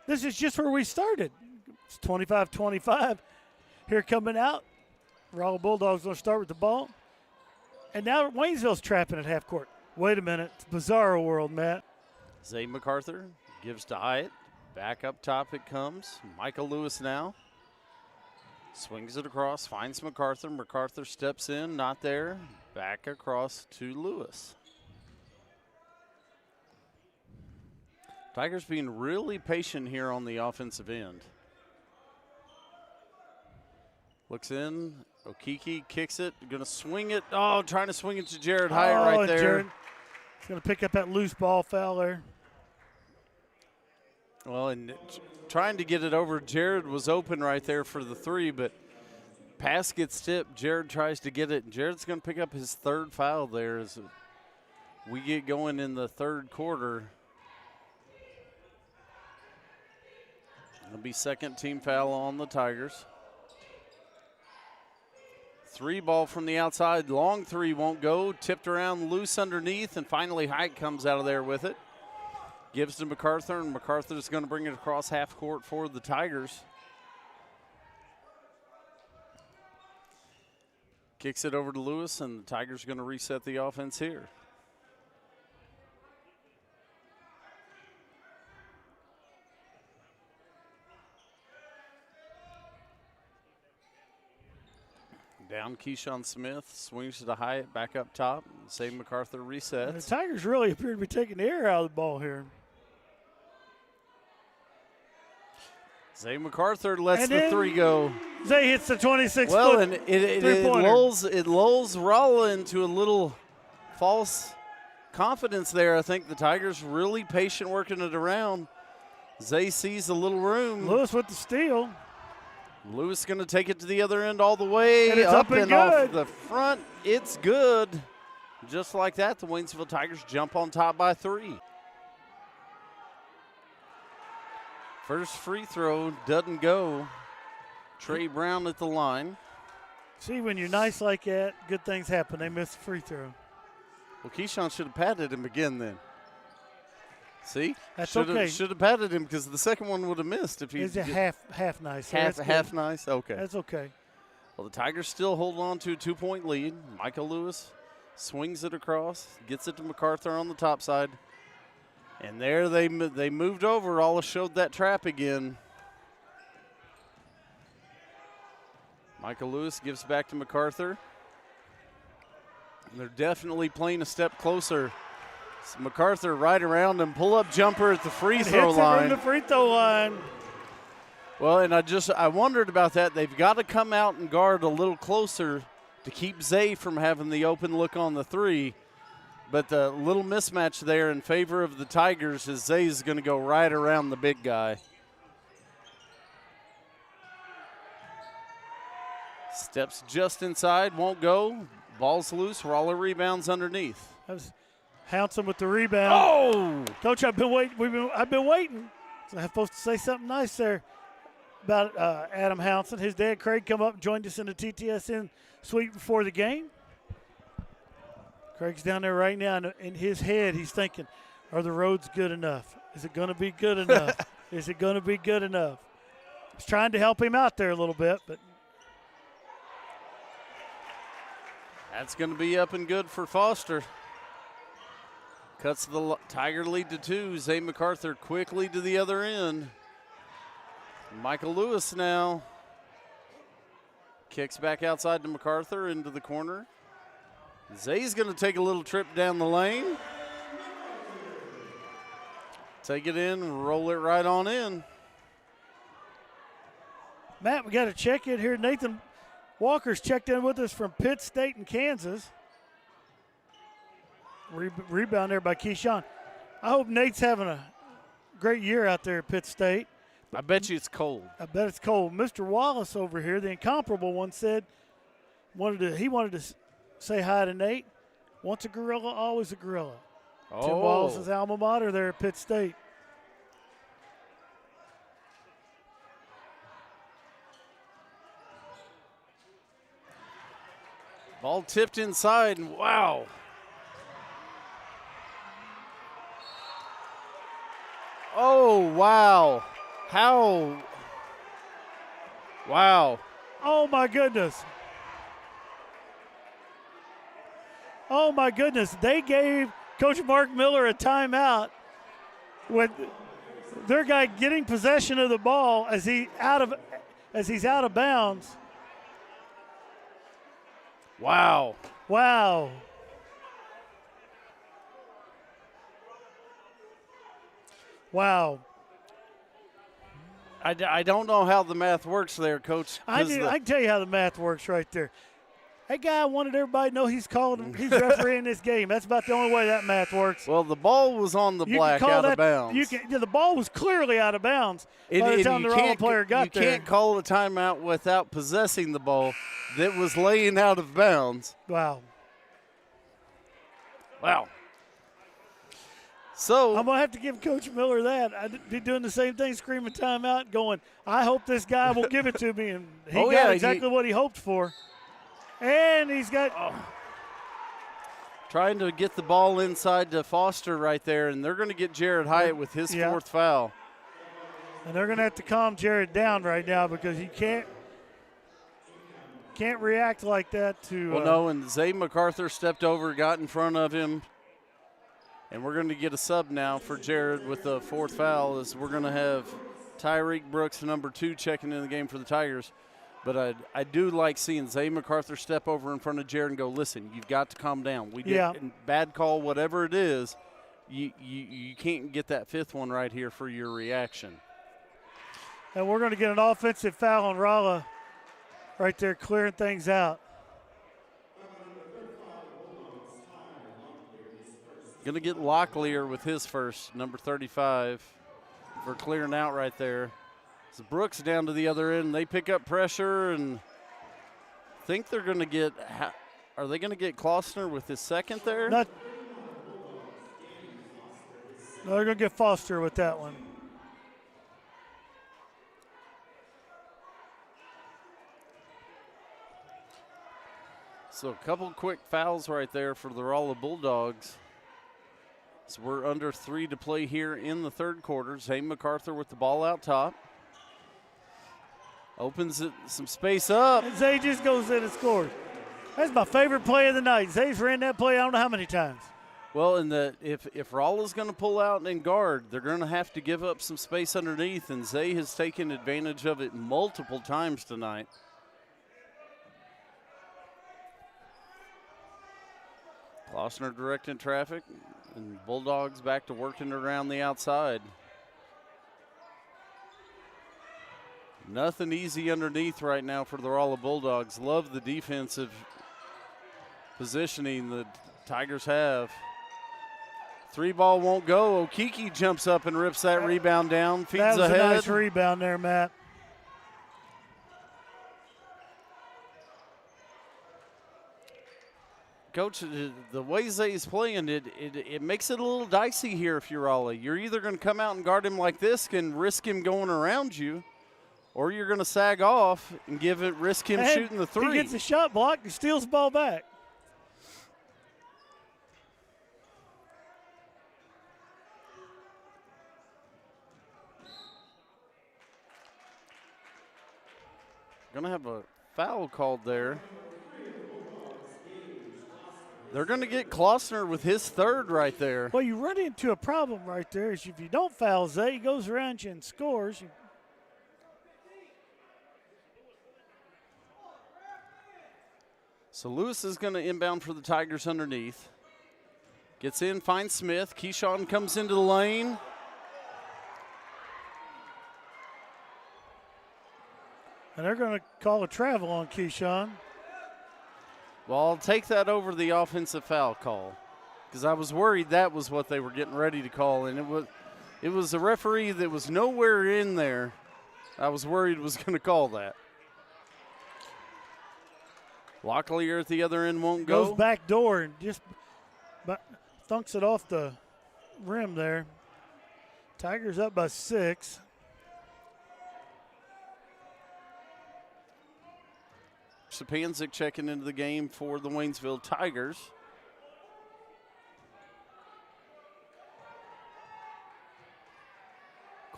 this is just where we started. It's 25-25 here coming out. Rolla Bulldogs going to start with the ball. And now Waynesville's trapping at half court. Wait a minute. It's bizarro world, Matt. Zay MacArthur gives to Hyatt. Back up top it comes. Michael Lewis now. Swings it across, finds MacArthur. MacArthur steps in, not there. Back across to Lewis. Tigers being really patient here on the offensive end. Looks in. Okiki kicks it. Going to swing it. Oh, trying to swing it to Jared Hyatt right there. Jared is going to pick up that loose ball foul there. Well, and trying to get it over. Jared was open right there for the three, but pass gets tipped. Jared tries to get it, and Jared's going to pick up his third foul there as we get going in the third quarter. It'll be second team foul on the Tigers. Three ball from the outside. Long three won't go. Tipped around loose underneath, and finally Hyatt comes out of there with it. Gives to MacArthur, and MacArthur's going to bring it across half court for the Tigers. Kicks it over to Lewis, and the Tigers are going to reset the offense here. Down Keyshawn Smith, swings to the Hyatt, back up top. Save MacArthur resets. The Tigers really appear to be taking the air out of the ball here. Zay MacArthur lets the three go. Zay hits the 26-foot Well, and it three-pointer. lulls Rolla into a little false confidence there. I think the Tigers really patient working it around. Zay sees a little room. Lewis with the steal. Lewis going to take it to the other end all the way. And it's up and off good. the front. It's good. Just like that, the Waynesville Tigers jump on top by three. First free throw doesn't go. Trey Brown at the line. See, when you're nice like that, good things happen. They missed the free throw. Well, Keyshawn should have patted him again then. See? That's okay. Should have patted him because the second one would have missed if he. It's a half nice. Half nice? Okay. That's okay. Well, the Tigers still hold on to a 2-point lead. Michael Lewis swings it across, gets it to MacArthur on the top side. And there they moved over. Rolla showed that trap again. Michael Lewis gives back to MacArthur. And they're definitely playing a step closer. So MacArthur right around him, pull-up jumper at the free throw line. From the free throw line. Well, and I wondered about that. They've got to come out and guard a little closer to keep Zay from having the open look on the three. But the little mismatch there in favor of the Tigers is Zay's going to go right around the big guy. Steps just inside, won't go. Ball's loose, Rolla rebounds underneath. That was Hounson with the rebound. Oh! Coach, I've been waiting. I've been waiting. So I'm supposed to say something nice there about Adam Hounson. His dad, Craig, come up and joined us in the TTSN suite before the game. Craig's down there right now, and in his head, he's thinking, are the roads good enough? Is it going to be good enough? Is it going to be good enough? I was trying to help him out there a little bit, but. That's going to be up and good for Foster. Cuts the Tiger lead to 2. Zay MacArthur quickly to the other end. Michael Lewis now. Kicks back outside to MacArthur into the corner. Zay's going to take a little trip down the lane. Take it in, roll it right on in. Matt, we got to check in here. Nathan Walker's checked in with us from Pitt State in Kansas. Rebound there by Keyshawn. I hope Nate's having a great year out there at Pitt State. I bet you it's cold. I bet it's cold. Mr. Wallace over here, the incomparable one, said he wanted to say hi to Nate. Once a gorilla, always a gorilla. Oh. Tim Wallace's alma mater there at Pitt State. Ball tipped inside, and wow. Oh, wow. How? Wow. Oh, my goodness. Oh, my goodness. They gave Coach Mark Miller a timeout with their guy getting possession of the ball as he's out of bounds. Wow. Wow. Wow. I don't know how the math works there, Coach. I can tell you how the math works right there. That guy wanted everybody to know he's refereeing this game. That's about the only way that math works. Well, the ball was on the black out of bounds. The ball was clearly out of bounds by the time the Rolla player got there. You can't call a timeout without possessing the ball that was laying out of bounds. Wow. Wow. So I'm going to have to give Coach Miller that. I'd be doing the same thing, screaming timeout, going, I hope this guy will give it to me. And he got exactly what he hoped for. And he's got trying to get the ball inside to Foster right there, and they're going to get Jared Hyatt with his fourth foul. And they're going to have to calm Jared down right now because he can't react like that to. Well, no, and Zay MacArthur stepped over, got in front of him, and we're going to get a sub now for Jared with the fourth foul as we're going to have Tyreek Brooks, number 2, checking in the game for the Tigers. But I do like seeing Zay MacArthur step over in front of Jared and go, listen, you've got to calm down. We get bad call, whatever it is, you can't get that fifth one right here for your reaction. And we're going to get an offensive foul on Rolla right there, clearing things out. Going to get Locklear with his first, number 35, for clearing out right there. So Brooks down to the other end. They pick up pressure and think they're going to get – are they going to get Klossner with his second there? No, they're going to get Foster with that one. So a couple quick fouls right there for the Rolla Bulldogs. So we're under 3 to play here in the third quarter. Zay MacArthur with the ball out top. Opens it some space up. And Zay just goes in and scores. That's my favorite play of the night. Zay's ran that play I don't know how many times. Well, and if Rolla's going to pull out and guard, they're going to have to give up some space underneath, and Zay has taken advantage of it multiple times tonight. Klossner directing traffic, and Bulldogs back to working around the outside. Nothing easy underneath right now for the Rolla Bulldogs. Love the defensive positioning the Tigers have. 3-ball won't go. Okiki jumps up and rips that rebound down, feeds ahead. That was a nice rebound there, Matt. Coach, the way Zay's playing, it makes it a little dicey here if you're Rolla. You're either going to come out and guard him like this and risk him going around you, or you're going to sag off and risk him shooting the three. He gets a shot blocked and steals the ball back. Going to have a foul called there. They're going to get Klossner with his third right there. Well, you run into a problem right there. Is if you don't foul Zay, he goes around you and scores. So Lewis is going to inbound for the Tigers underneath. Gets in, finds Smith. Keyshawn comes into the lane. And they're going to call a travel on Keyshawn. Well, I'll take that over the offensive foul call because I was worried that was what they were getting ready to call, and it was a referee that was nowhere in there. I was worried was going to call that. Locklear at the other end won't go. Goes back door and just thunks it off the rim there. Tigers up by 6. Sapanzik checking into the game for the Waynesville Tigers.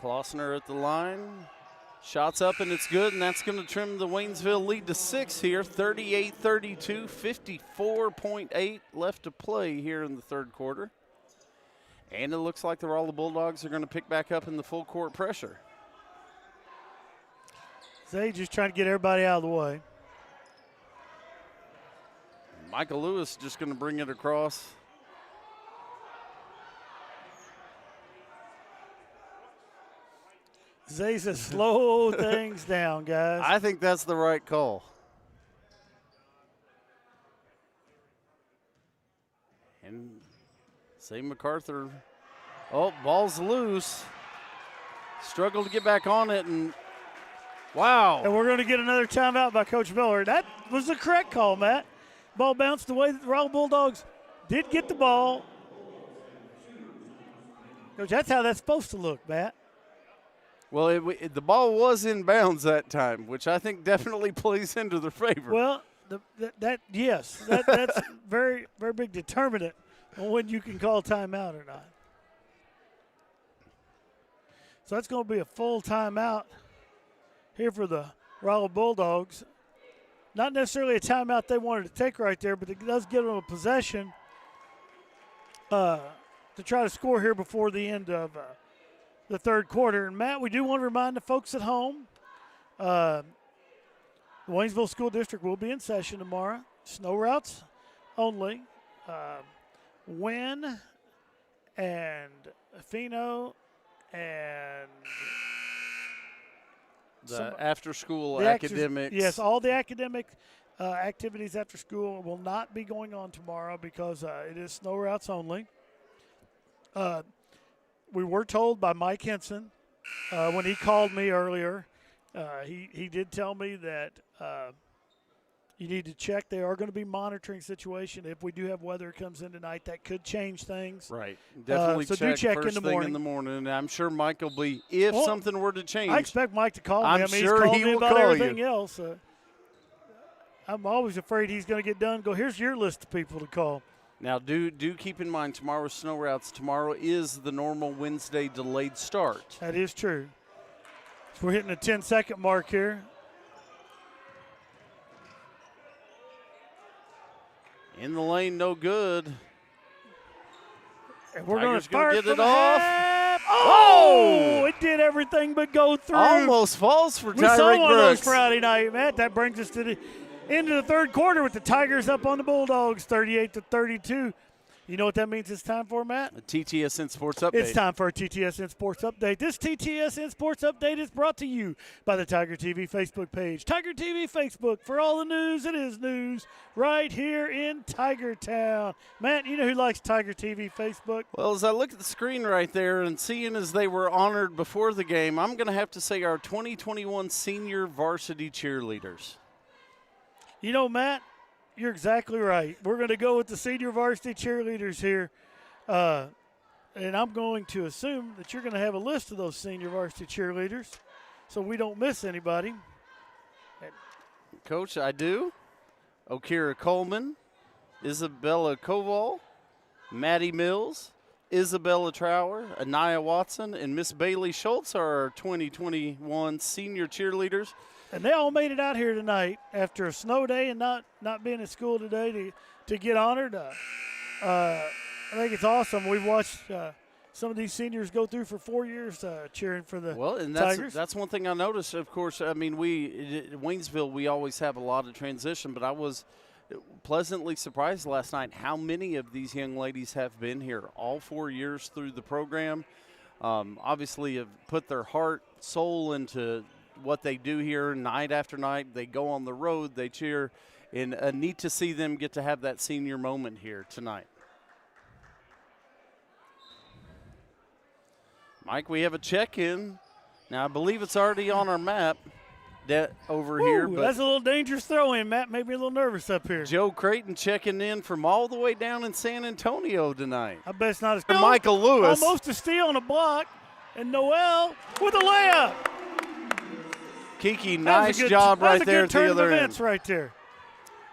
Klossner at the line. Shots up, and it's good, and that's going to trim the Waynesville lead to 6 here, 38-32, 54.8 left to play here in the third quarter. And it looks like the Rolla Bulldogs are going to pick back up in the full court pressure. Zay just trying to get everybody out of the way. Michael Lewis just going to bring it across. Zay says slow things down, guys. I think that's the right call. And Zay MacArthur, oh, ball's loose. Struggled to get back on it, and wow. And we're going to get another timeout by Coach Miller. That was the correct call, Matt. Ball bounced the way that the Rolla Bulldogs did get the ball. Coach, that's how that's supposed to look, Matt. Well, the ball was in bounds that time, which I think definitely plays into their favor. Well, yes, that's very, very big determinant on when you can call timeout or not. So that's going to be a full timeout here for the Rolla Bulldogs. Not necessarily a timeout they wanted to take right there, but it does give them a possession to try to score here before the end of the third quarter. And, Matt, we do want to remind the folks at home, the Waynesville School District will be in session tomorrow. Snow routes only. Wynn and Fino and the after-school academics. Yes, all the academic activities after school will not be going on tomorrow because it is snow routes only. We were told by Mike Henson when he called me earlier, he did tell me that you need to check. They are going to be monitoring situation. If we do have weather comes in tonight, that could change things. Right. Definitely so check do check first in the thing morning. in the morning. And I'm sure Mike will be, if something were to change. I expect Mike to call me. I'm sure he's called he me will about call everything you. else. I'm always afraid he's going to get done. Go, here's your list of people to call. Now, do keep in mind tomorrow's snow routes. Tomorrow is the normal Wednesday delayed start. That is true. So we're hitting the 10-second mark here. In the lane, no good. And we're going to Tigers gonna start get from it the off. half. Oh! It did everything but go through. Almost falls for We saw Tyreek one of those Brooks. Friday night, Matt. That brings us to the end of the third quarter with the Tigers up on the Bulldogs, 38-32. You know what that means it's time for, Matt? A TTSN Sports Update. It's time for a TTSN Sports Update. This TTSN Sports Update is brought to you by the TigerTV Facebook page. TigerTV Facebook, for all the news, it is news right here in Tiger Town. Matt, you know who likes TigerTV Facebook? Well, as I look at the screen right there and seeing as they were honored before the game, I'm going to have to say our 2021 senior varsity cheerleaders. You know, Matt, you're exactly right. We're going to go with the senior varsity cheerleaders here. And I'm going to assume that you're going to have a list of those senior varsity cheerleaders so we don't miss anybody. Coach, I do. Okira Coleman, Isabella Koval, Maddie Mills, Isabella Trower, Anaya Watson, and Miss Bailey Schultz are our 2021 senior cheerleaders. And they all made it out here tonight after a snow day and not being at school today to get honored. I think it's awesome. We've watched some of these seniors go through for 4 years cheering for the Tigers. That's one thing I noticed. Of course, I mean, Waynesville, we always have a lot of transition, but I was pleasantly surprised last night how many of these young ladies have been here all 4 years through the program. Obviously have put their heart, soul into what they do here night after night. They go on the road, they cheer, and neat to see them get to have that senior moment here tonight. Mike, we have a check-in. Now, I believe it's already on our map over here. But that's a little dangerous throw-in, Matt. Made me a little nervous up here. Joe Creighton checking in from all the way down in San Antonio tonight. I bet it's not as good. Michael Lewis. Almost a steal on a block. And Noel with a layup. Kiki, nice job right there at the other end. Right there.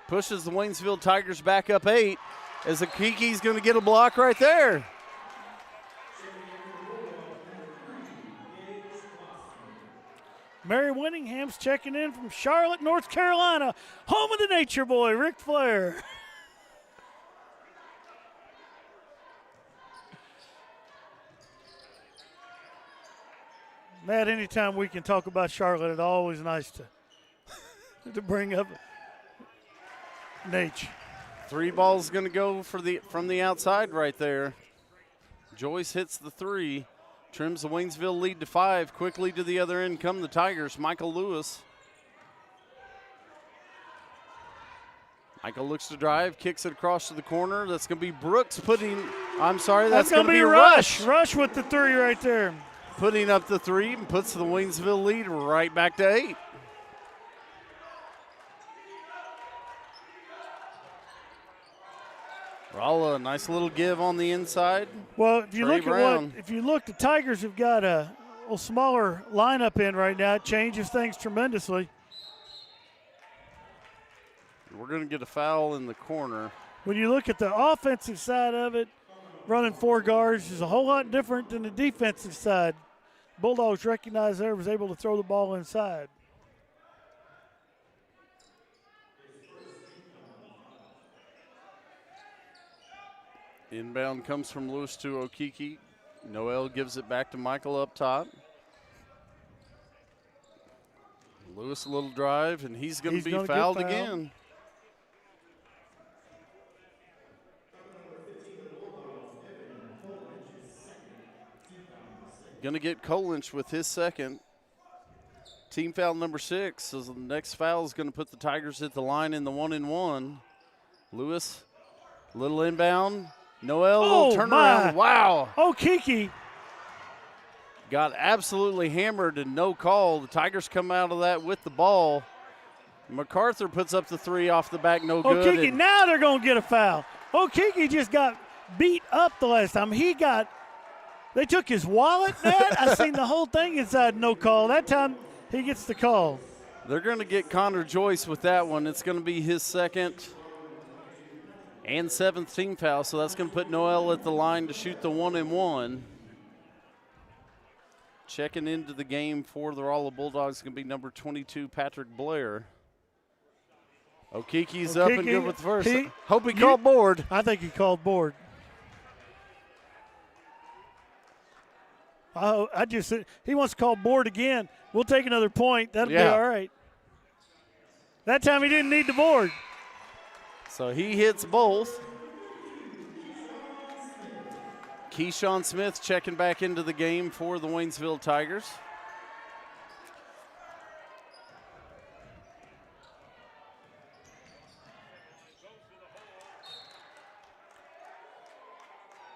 Pushes the Waynesville Tigers back up 8 as the Kiki's going to get a block right there. Mary Winningham's checking in from Charlotte, North Carolina, home of the Nature Boy, Ric Flair. Matt, anytime we can talk about Charlotte, it's always nice to bring up Nate. 3 balls going to go from the outside right there. Joyce hits the 3, trims the Waynesville lead to 5. Quickly to the other end come the Tigers. Michael Lewis. Michael looks to drive, kicks it across to the corner. That's going to be Brooks putting, I'm sorry, that's going to be Rush. Rush with the 3 right there. Putting up the 3 and puts the Waynesville lead right back to 8. Rolla, a nice little give on the inside. Well, if you Trey look Brown. the Tigers have got a little smaller lineup in right now. It changes things tremendously. We're going to get a foul in the corner. When you look at the offensive side of it, running 4 guards is a whole lot different than the defensive side. Bulldogs recognized there, was able to throw the ball inside. Inbound comes from Lewis to Okiki. Noel gives it back to Michael up top. Lewis a little drive, and he's going to be fouled again. Going to get Kolinch with his second. Team foul number 6. So the next foul is going to put the Tigers at the line in the 1-and-1. Lewis, little inbound. Noel, little turnaround. Wow. Oh, Kiki. Got absolutely hammered and no call. The Tigers come out of that with the ball. MacArthur puts up the 3 off the back, no good. Kiki, now they're going to get a foul. Kiki just got beat up the last time. They took his wallet, Matt. I seen the whole thing inside, no call. That time he gets the call. They're going to get Connor Joyce with that one. It's going to be his second and 7th team foul, so that's going to put Noel at the line to shoot the 1-and-1. Checking into the game for the Rolla Bulldogs is going to be number 22, Patrick Blair. Okiki's up and good with the first. Hope he called board. I think he called board. He wants to call board again. We'll take another point. That'll be all right. That time he didn't need the board. So he hits both. Keyshawn Smith checking back into the game for the Waynesville Tigers.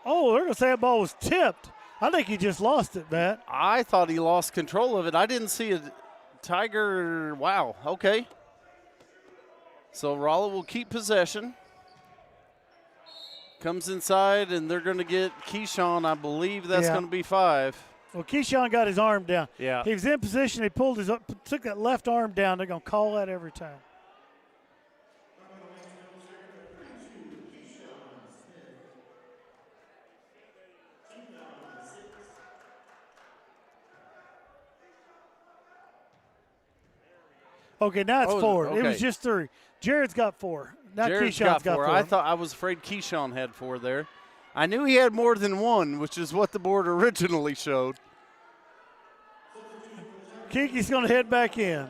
Oh, they're going to say that ball was tipped. I think he just lost it, Matt. I thought he lost control of it. I didn't see a Tiger. Wow, okay. So Rolla will keep possession. Comes inside, and they're going to get Keyshawn. I believe that's going to be 5. Well, Keyshawn got his arm down. Yeah. He was in position. He took that left arm down. They're going to call that every time. Okay, now it's 4. Okay. It was just 3. Jared's got 4. Now Jared's Keyshawn's got 4. I was afraid Keyshawn had 4 there. I knew he had more than 1, which is what the board originally showed. Kiki's going to head back in.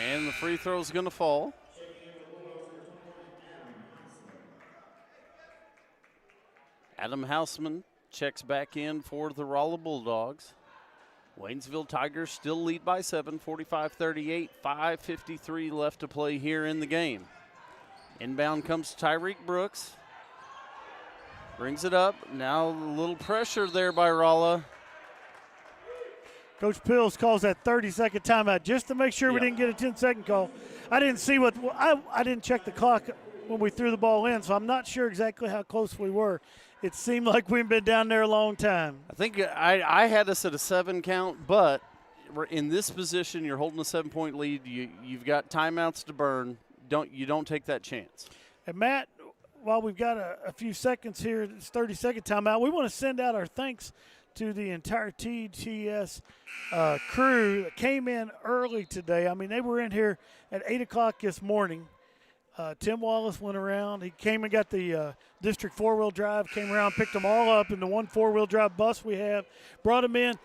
And the free throw is going to fall. Adam Houseman checks back in for the Rolla Bulldogs. Waynesville Tigers still lead by 7, 45-38, 5:53 left to play here in the game. Inbound comes Tyreek Brooks. Brings it up. Now a little pressure there by Rolla. Coach Pills calls that 30-second timeout just to make sure we didn't get a 10-second call. I didn't see I didn't check the clock when we threw the ball in, so I'm not sure exactly how close we were. It seemed like we've been down there a long time. I think I had us at a 7 count, but in this position, you're holding a 7-point lead. You've got timeouts to burn. You don't take that chance. And Matt, while we've got a few seconds here, it's 30-second timeout, we want to send out our thanks to the entire TTS crew that came in early today. I mean, they were in here at 8 o'clock this morning. Tim Wallace went around. He came and got the District 4-wheel drive, came around, picked them all up in the one 4-wheel drive bus we have, brought them in.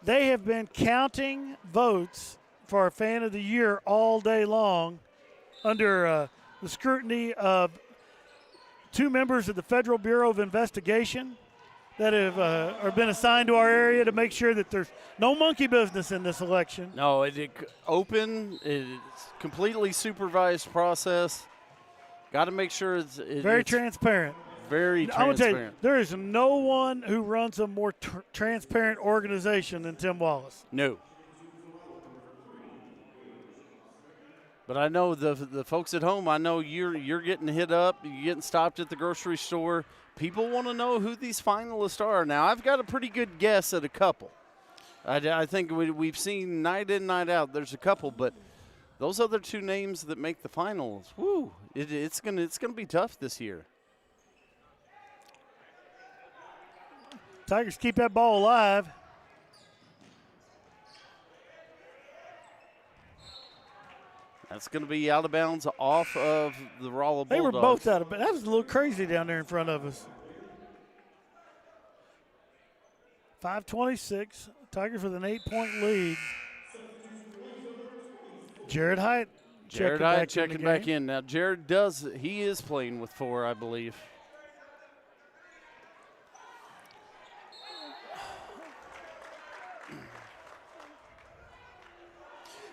They have been counting votes for our Fan of the Year all day long under the scrutiny of 2 members of the Federal Bureau of Investigation that have been assigned to our area to make sure that there's no monkey business in this election. No, it's completely supervised process. Got to make sure it's very transparent. Very I'm going to tell you, transparent. there is no one who runs a more transparent organization than Tim Wallace. No. But I know the folks at home, I know you're getting hit up, you're getting stopped at the grocery store. People want to know who these finalists are. Now, I've got a pretty good guess at a couple. I think we've seen night in, night out, there's a couple, but those other 2 names that make the finals, whoo, it's gonna be tough this year. Tigers keep that ball alive. That's going to be out of bounds off of the Rolla Bulldogs. They were both out of bounds. That was a little crazy down there in front of us. 5:26. Tigers with an 8-point lead. Jared Hyatt checking back in. Now, Jared he is playing with 4, I believe.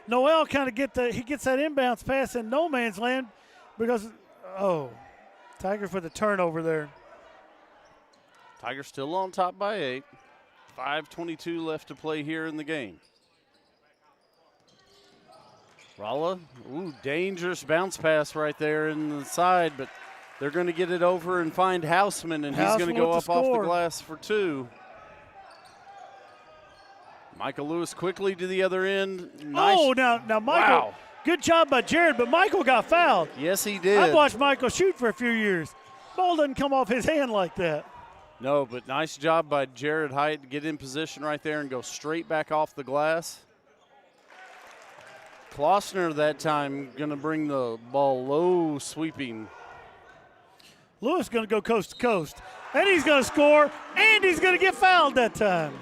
Noel kind of gets that inbounds pass in no man's land because, Tigers with a turnover there. Tigers still on top by 8. 5:22 left to play here in the game. Rolla, dangerous bounce pass right there in the side, but they're going to get it over and find Houseman, and he's going to go up off the glass for 2. Michael Lewis quickly to the other end. Nice. Oh, now Michael, wow. Good job by Jared, but Michael got fouled. Yes, he did. I've watched Michael shoot for a few years. Ball doesn't come off his hand like that. No, but nice job by Jared Hyatt to get in position right there and go straight back off the glass. Klossner that time going to bring the ball low, sweeping. Lewis going to go coast to coast, and he's going to score, and he's going to get fouled that time.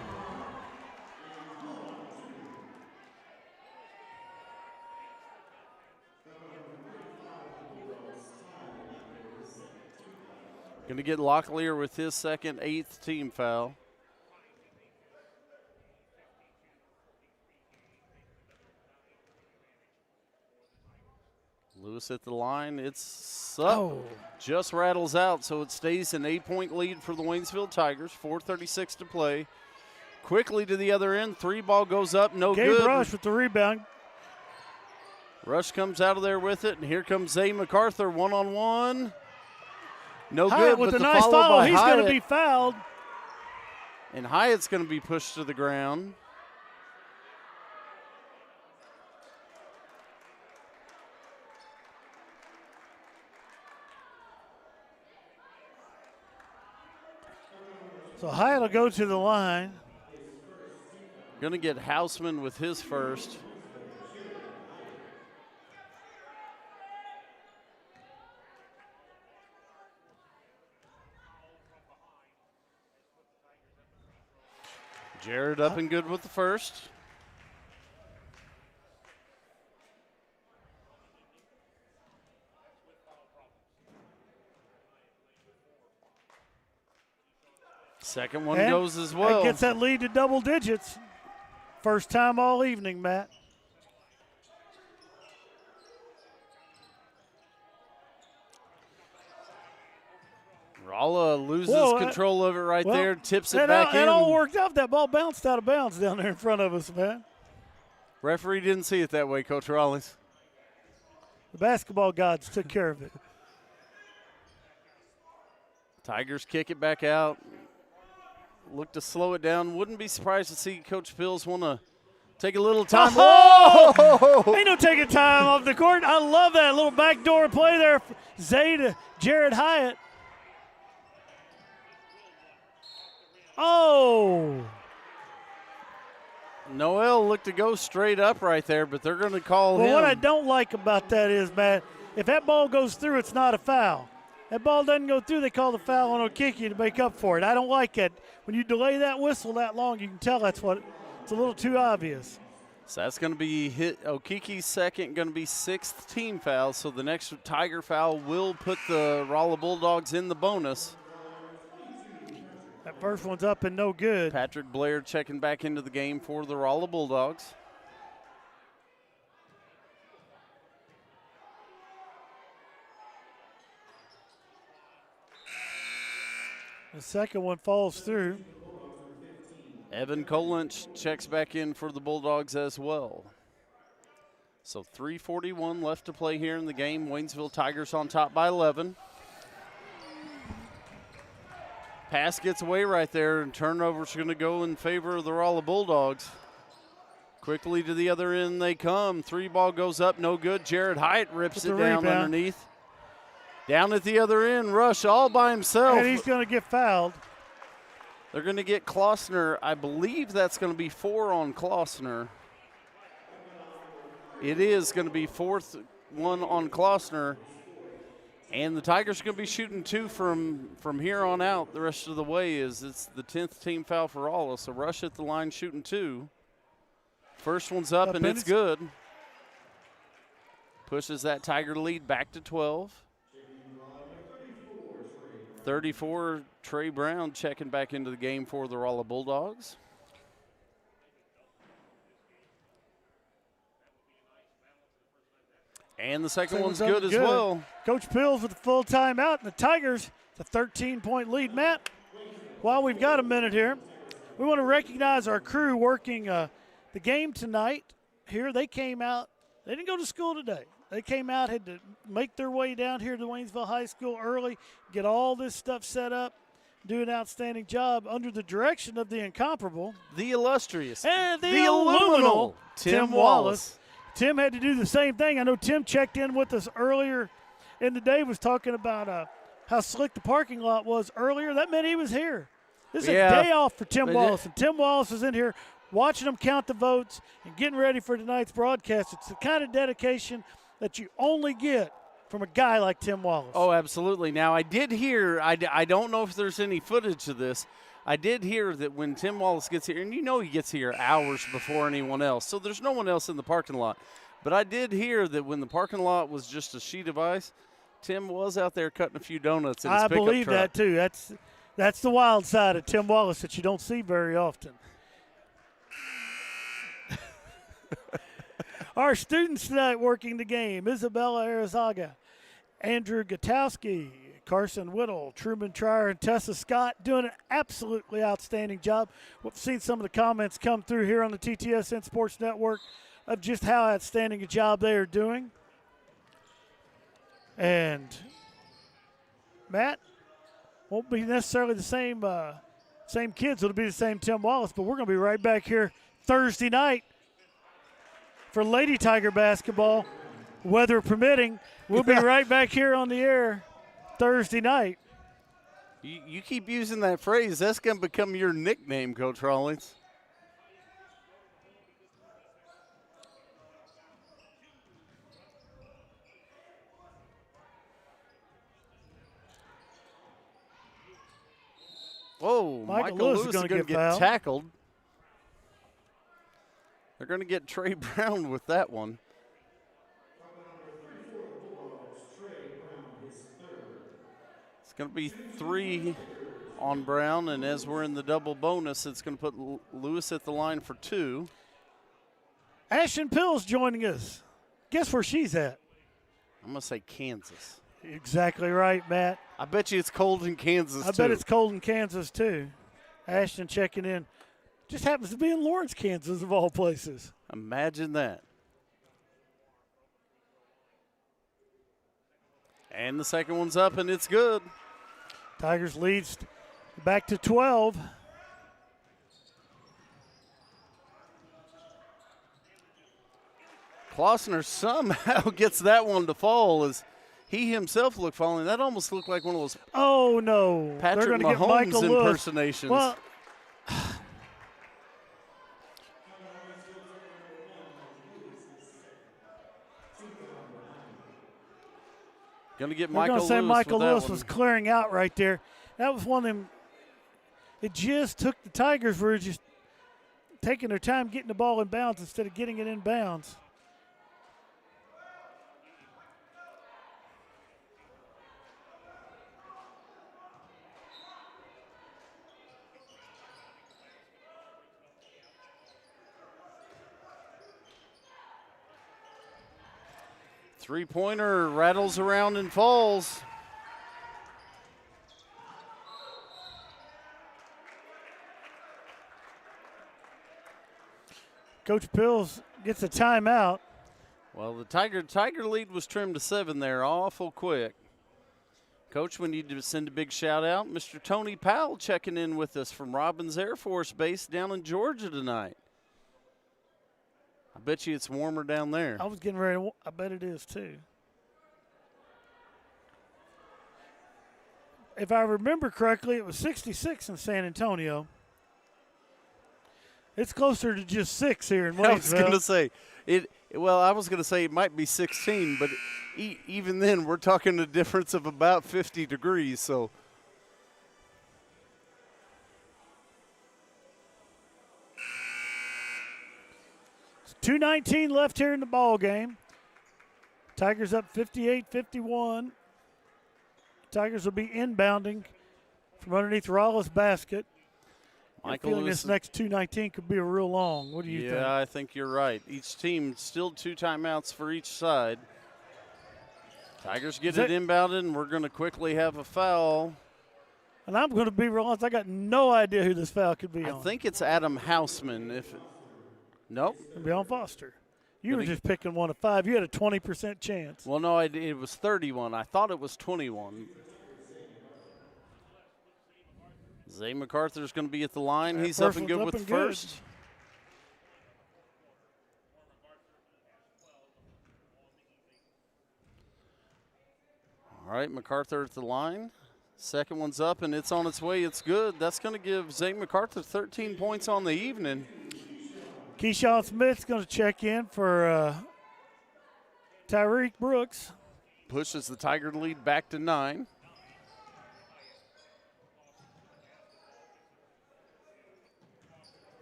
Going to get Locklear with his second, 8th team foul. Lewis at the line. It's up. Oh. Just rattles out, so it stays an 8-point lead for the Waynesville Tigers. 4:36 to play. Quickly to the other end. 3 ball goes up. No Gabe good. Rush with the rebound. Rush comes out of there with it, and here comes Zay MacArthur one-on-one. No Hyatt good, with but a the nice follow foul. by He's Hyatt. going to be fouled. And Hyatt's going to be pushed to the ground. So Hyatt will go to the line. Going to get Houseman with his first. Jared up and good with the first. Second one And goes as well. That gets that lead to double digits. First time all evening, Matt. Rolla loses Whoa, control of it right there, tips it that back in. It all worked out. That ball bounced out of bounds down there in front of us, man. Referee didn't see it that way, Coach Rollins. The basketball gods took care of it. Tigers kick it back out. Look to slow it down. Wouldn't be surprised to see Coach Pills want to Take a little time. Oh! Ain't no taking time off the court. I love that little backdoor play there. Zay to Jared Hyatt. Oh! Noel looked to go straight up right there, but they're going to call him. Well, what I don't like about that is, Matt, if that ball goes through, it's not a foul. That ball doesn't go through, they call the foul on Okiki to make up for it. I don't like it. When you delay that whistle that long, you can tell it's a little too obvious. So that's going to be Okiki's second, going to be 6th team foul. So the next Tiger foul will put the Rolla Bulldogs in the bonus. That first one's up and no good. Patrick Blair checking back into the game for the Rolla Bulldogs. The second one falls through. Evan Kolench checks back in for the Bulldogs as well. So 3:41 left to play here in the game. Waynesville Tigers on top by 11. Pass gets away right there, and turnover's going to go in favor of the Rolla Bulldogs. Quickly to the other end they come. 3-ball goes up, no good. Jared Hyatt rips it down underneath. Down at the other end, Rush all by himself. And he's going to get fouled. They're going to get Klossner. I believe that's going to be 4 on Klossner. It is going to be 4th one on Klossner. And the Tigers are going to be shooting 2 from here on out the rest of the way. It's the 10th team foul for Rolla. So Rush at the line shooting 2. First one's up and it's good. Pushes that Tiger lead back to 12. 34, Trey Brown checking back into the game for the Rolla Bulldogs. And the second one's good as well. Coach Pills with a full timeout, and the Tigers, it's a 13-point lead. Matt, while we've got a minute here, we want to recognize our crew working the game tonight. Here they came out. They didn't go to school today. They came out, had to make their way down here to Waynesville High School early, get all this stuff set up, do an outstanding job under the direction of the incomparable, the illustrious, and the illuminal Tim Wallace. Tim had to do the same thing. I know Tim checked in with us earlier in the day, was talking about how slick the parking lot was earlier. That meant he was here. This is a day off for Tim Wallace, and Tim Wallace is in here watching them count the votes and getting ready for tonight's broadcast. It's the kind of dedication that you only get from a guy like Tim Wallace. Oh, absolutely. Now, I did hear, I don't know if there's any footage of this, I did hear that when Tim Wallace gets here, and you know he gets here hours before anyone else, so there's no one else in the parking lot. But I did hear that when the parking lot was just a sheet of ice, Tim was out there cutting a few donuts in his pickup truck. I believe that, too. That's the wild side of Tim Wallace that you don't see very often. Our students tonight working the game: Isabella Arizaga, Andrew Gutowski, Carson Whittle, Truman Trier, and Tessa Scott doing an absolutely outstanding job. We've seen some of the comments come through here on the TTSN Sports Network of just how outstanding a job they are doing. And Matt, won't be necessarily the same kids. It'll be the same Tim Wallace, but we're going to be right back here Thursday night for Lady Tiger basketball, weather permitting. We'll be right back here on the air Thursday night. You keep using that phrase. That's going to become your nickname, Coach Rawlings. Whoa, Michael Lewis is going to get tackled. They're going to get Trey Brown with that one. It's going to be 3 on Brown, and as we're in the double bonus, it's going to put Lewis at the line for 2. Ashton Pills joining us. Guess where she's at? I'm going to say Kansas. Exactly right, Matt. I bet you it's cold in Kansas, I bet it's cold in Kansas, too. Ashton checking in. Just happens to be in Lawrence, Kansas, of all places. Imagine that. And the second one's up, and it's good. Tigers leads back to 12. Klossner somehow gets that one to fall as he himself looked falling. That almost looked like one of those Oh, no. Patrick They're gonna get Mahomes Michael Lewis. impersonations. Well, Going to get they're Michael going to say Lewis Michael with that Lewis one. was clearing out right there. That was one of them. It just took the Tigers were just taking their time getting the ball in bounds instead of getting it in bounds. Three-pointer rattles around and falls. Coach Pills gets a timeout. Well, the Tiger lead was trimmed to 7 there, awful quick. Coach, we need to send a big shout out. Mr. Tony Powell checking in with us from Robbins Air Force Base down in Georgia tonight. I bet you it's warmer down there. I was getting ready to, I bet it is too. If I remember correctly, it was 66 in San Antonio. It's closer to just 6 here in Waynesville. I was going to say I was going to say it might be 16, but even then we're talking a difference of about 50 degrees. So 2:19 left here in the ball game. Tigers up 58-51. Tigers will be inbounding from underneath Rolla's basket. Michael feeling Lewis, this next 2:19 could be a real long. What do you think? Yeah, I think you're right. Each team still 2 timeouts for each side. Tigers get it inbounded, and we're going to quickly have a foul. And I'm going to be real honest, I got no idea who this foul could be I on. think it's Adam Houseman. Nope. It'd be on Foster. You were just picking 1 of 5. You had a 20% chance. Well, no, it was 31. I thought it was 21. Zay MacArthur's going to be at the line. He's up and good with first. All right, MacArthur at the line. Second one's up, and it's on its way. It's good. That's going to give Zay MacArthur 13 points on the evening. Keyshawn Smith's going to check in for Tyreek Brooks. Pushes the Tiger lead back to 9.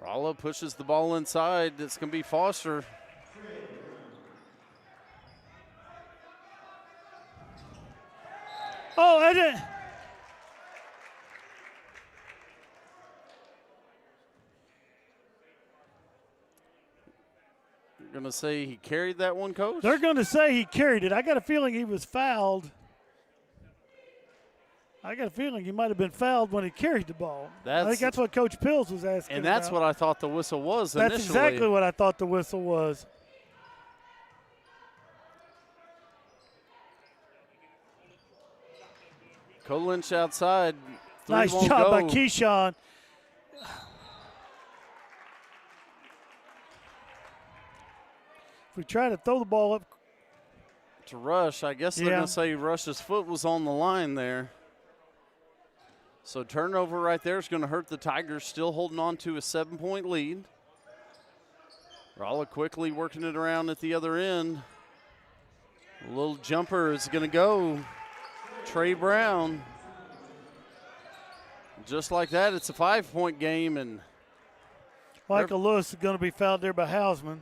Rolla pushes the ball inside. It's going to be Foster. Oh, I didn't. You're going to say he carried that one, Coach? They're going to say he carried it. I got a feeling he was fouled. I got a feeling he might have been fouled when he carried the ball. I think that's what Coach Pills was asking And that's about. what I thought the whistle was initially. That's exactly what I thought the whistle was. Lynch outside. Nice job by Keyshawn. If we try to throw the ball up to Rush, I guess they're going to say Rush's foot was on the line there. So turnover right there is going to hurt the Tigers, still holding on to a 7-point lead. Rolla quickly working it around at the other end. A little jumper is going to go. Trey Brown. Just like that, it's a 5-point game. And Michael Lewis is going to be fouled there by Hausman.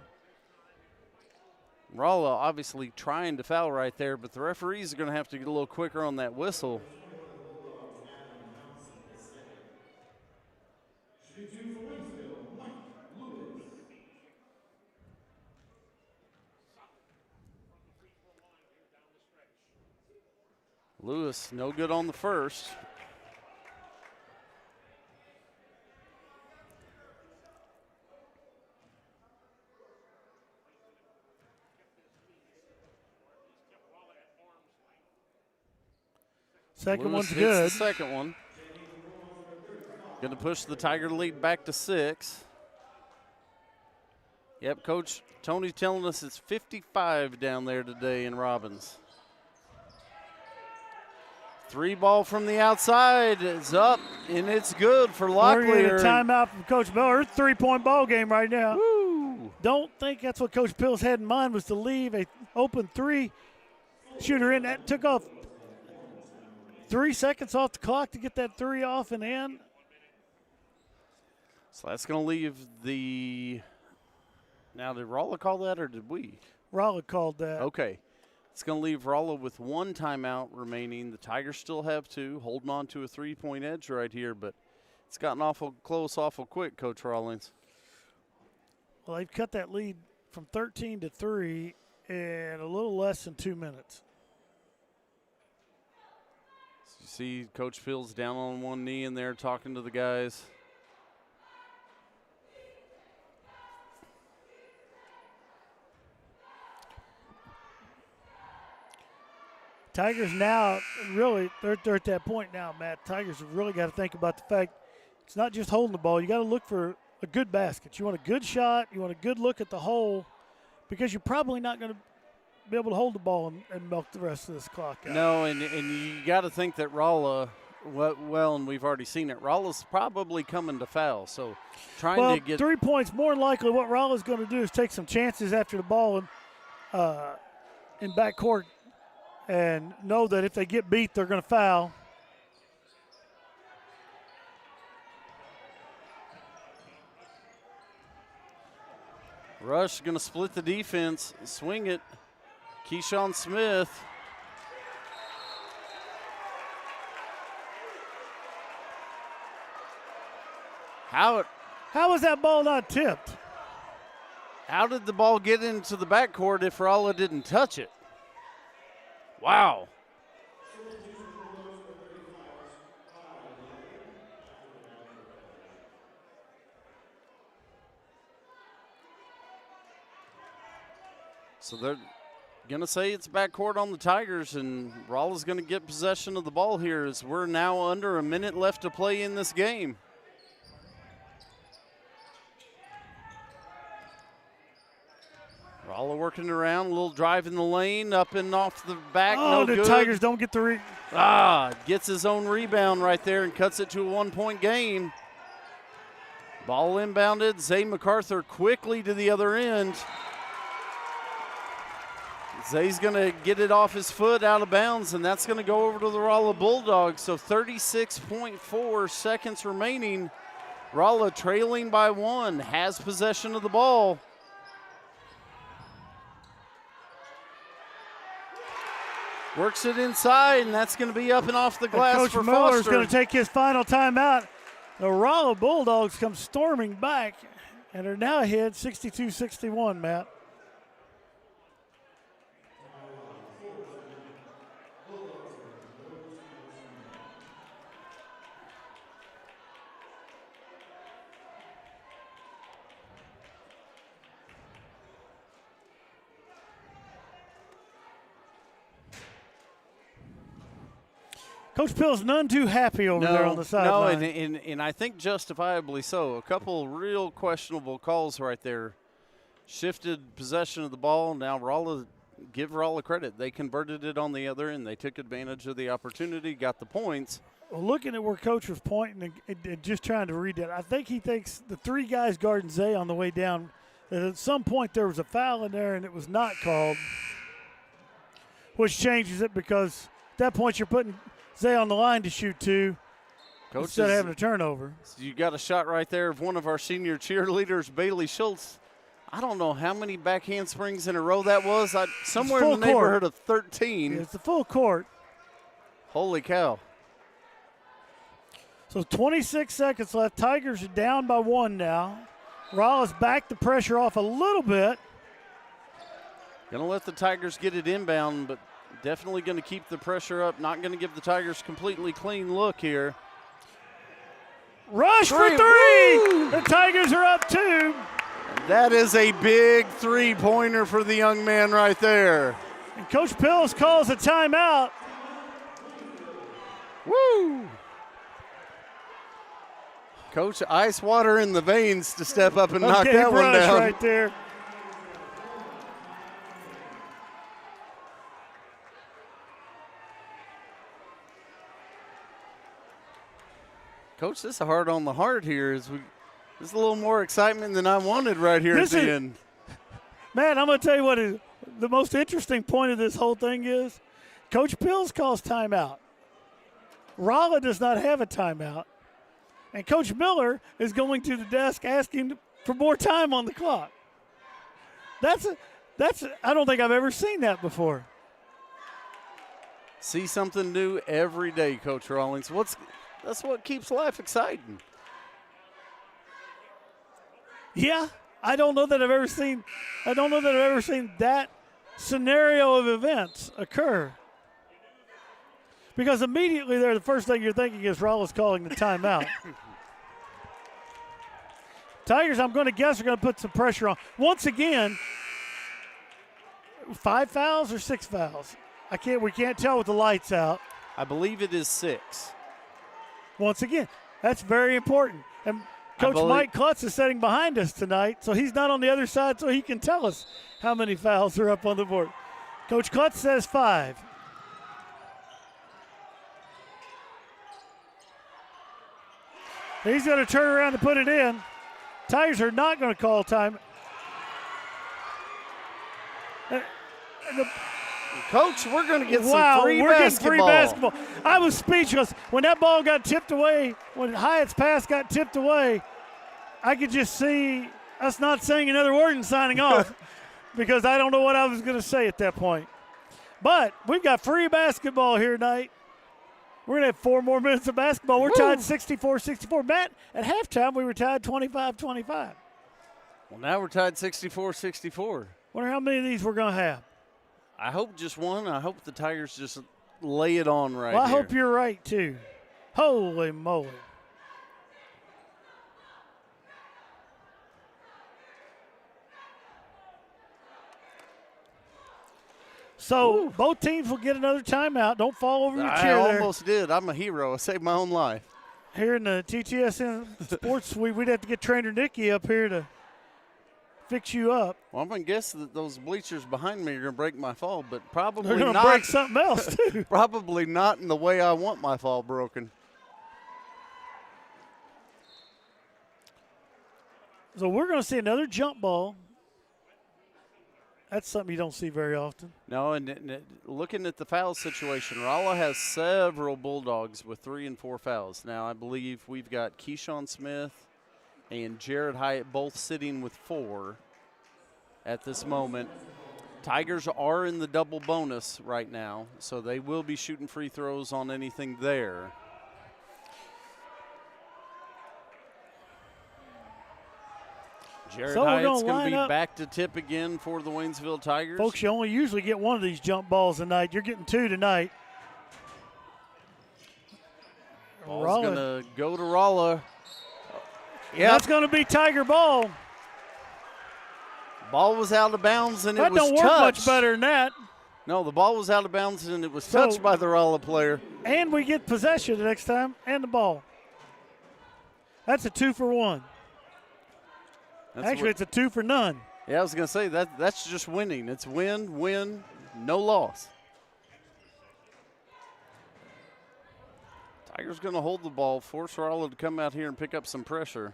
Rolla obviously trying to foul right there, but the referees are going to have to get a little quicker on that whistle. Lewis, no good on the first. Second Lewis one's hits good. The second one. Going to push the Tiger lead back to 6. Yep, Coach Tony's telling us it's 55 down there today in Robbins. 3 ball from the outside is up, and it's good for Locklear. We're getting a timeout from Coach Miller. It's a 3-point ball game right now. Woo. Don't think that's what Coach Pills had in mind, was to leave a open 3 shooter in. That took off 3 seconds off the clock to get that 3 off and in. So that's going to leave the – now, did Rolla call that or did we? Rolla called that. Okay. It's going to leave Rolla with 1 timeout remaining. The Tigers still have 2, holding on to a 3-point edge right here, but it's gotten awful close, awful quick, Coach Rawlings. Well, they've cut that lead from 13 to 3 in a little less than 2 minutes. So you see Coach Fields down on one knee in there talking to the guys. Tigers now, really, they're at that point now, Matt. Tigers have really got to think about the fact it's not just holding the ball. You got to look for a good basket. You want a good shot. You want a good look at the hole, because you're probably not going to be able to hold the ball and milk the rest of this clock out. No, and you got to think that Rolla, well, and we've already seen it, Rolla's probably coming to foul. So trying to get 3 points, more than likely what Rolla's going to do is take some chances after the ball in backcourt, and know that if they get beat, they're going to foul. Rush going to split the defense, swing it. Keyshawn Smith. How was that ball not tipped? How did the ball get into the backcourt if Rolla didn't touch it? Wow. So they're going to say it's backcourt on the Tigers, and Rolla's going to get possession of the ball here as we're now under a minute left to play in this game. Rolla working around, a little drive in the lane, up and off the back. Oh, no the good. Tigers don't get the Gets his own rebound right there and cuts it to a 1-point game. Ball inbounded. Zay MacArthur quickly to the other end. Zay's going to get it off his foot out of bounds, and that's going to go over to the Rolla Bulldogs. So 36.4 seconds remaining. Rolla trailing by 1, has possession of the ball. Works it inside, and that's going to be up and off the glass Coach for Miller's Foster. going to take his final timeout. The Rolla Bulldogs come storming back, and are now ahead 62-61, Matt. Coach Pill's none too happy over there on the sideline. No, and I think justifiably so. A couple real questionable calls right there. Shifted possession of the ball. Now Rolla, give Rolla credit. They converted it on the other end. They took advantage of the opportunity, got the points. Well, looking at where Coach was pointing and just trying to read that, I think he thinks the 3 guys guarding Zay on the way down, that at some point there was a foul in there and it was not called, which changes it, because at that point you're putting Zay on the line to shoot 2 instead of having a turnover. You got a shot right there of one of our senior cheerleaders, Bailey Schultz. I don't know how many back handsprings in a row that was. Somewhere in the neighborhood of 13. Yeah, it's the full court. Holy cow. So 26 seconds left. Tigers are down by 1 now. Rolla's backed the pressure off a little bit. Going to let the Tigers get it inbound, but definitely going to keep the pressure up. Not going to give the Tigers completely clean look here. Rush for 3. Woo! The Tigers are up 2. That is a big 3-pointer for the young man right there. And Coach Pills calls a timeout. Woo! Coach, ice water in the veins to step up and knock that one down. Right there. Coach, this is hard on the heart here. There's a little more excitement than I wanted right here at the end. Man, I'm going to tell you what the most interesting point of this whole thing is. Coach Pills calls timeout. Rolla does not have a timeout. And Coach Miller is going to the desk asking for more time on the clock. I don't think I've ever seen that before. See something new every day, Coach Rawlings. That's what keeps life exciting. Yeah, I don't know that I've ever seen that scenario of events occur. Because immediately there, the first thing you're thinking is Rolla's calling the timeout. Tigers, I'm going to guess, are going to put some pressure on. Once again, 5 fouls or 6 fouls? We can't tell with the lights out. I believe it is 6. Once again, that's very important. And Coach Mike Klutz is sitting behind us tonight, so he's not on the other side, so he can tell us how many fouls are up on the board. Coach Klutz says 5. He's going to turn around and put it in. Tigers are not going to call time. Coach, we're going to get wow, some free we're basketball. Getting free basketball. I was speechless. When that ball got tipped away, when Hyatt's pass got tipped away, I could just see us not saying another word and signing off because I don't know what I was going to say at that point. But we've got free basketball here tonight. We're going to have 4 more minutes of basketball. We're tied 64-64. Matt, at halftime, we were tied 25-25. Well, now we're tied 64-64. Wonder how many of these we're going to have. I hope just one. I hope the Tigers just lay it on right Well, I here. hope you're right, too. Holy moly. So both teams will get another timeout. Don't fall over your chair I there. almost did. I'm a hero. I saved my own life. Here in the TTSN Sports Suite, we'd have to get Trainer Nikki up here to fix you up. Well, I'm going to guess that those bleachers behind me are going to break my fall, but probably They're going to not. break something else, too. Probably not in the way I want my fall broken. So we're going to see another jump ball. That's something you don't see very often. No, and looking at the foul situation, Rolla has several Bulldogs with 3 and 4 fouls. Now, I believe we've got Keyshawn Smith and Jared Hyatt both sitting with 4 at this moment. Tigers are in the double bonus right now, so they will be shooting free throws on anything there. Jared Hyatt's going to be back to tip again for the Waynesville Tigers. Folks, you only usually get one of these jump balls a night. You're getting 2 tonight. Ball's going to go to Rolla. Yep. That's going to be Tiger ball. Ball was out of bounds and that it was touched. That don't work much better than that. No, the ball was out of bounds and it was touched by the Rolla player. And we get possession the next time and the ball. That's a 2 for 1. Actually, it's a 2 for none. Yeah, I was going to say that's just winning. It's win, win, no loss. Tigers going to hold the ball, force Rolla to come out here and pick up some pressure.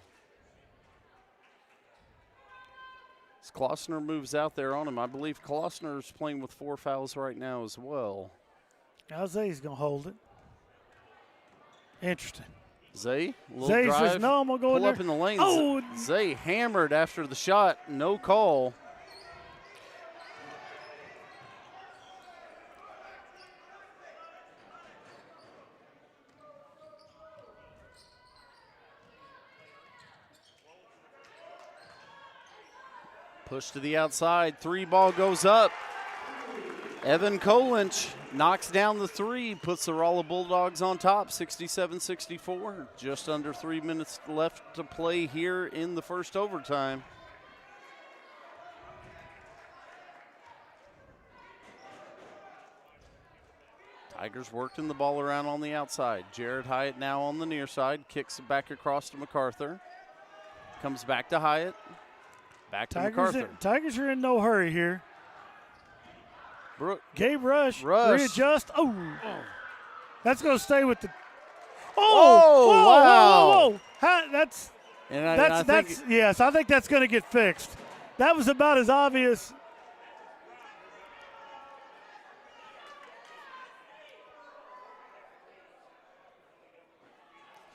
As Klossner moves out there on him, I believe Klossner's playing with 4 fouls right now as well. Zay's going to hold it. Interesting. Zay, Zay drive, says, no, I'm going to go in pull there. up in the lane. Oh. Zay hammered after the shot, no call. Push to the outside, 3 ball goes up. Evan Kolinch knocks down the 3, puts the Rolla Bulldogs on top, 67-64. Just under 3 minutes left to play here in the first overtime. Tigers working the ball around on the outside. Jared Hyatt now on the near side, kicks it back across to MacArthur. Comes back to Hyatt, back to MacArthur. Tigers are in no hurry here. Gabe Rush. Readjust. Oh. That's going to stay with the Oh, whoa, wow. whoa, whoa, whoa. That's I think yes, I think that's going to get fixed. That was about as obvious.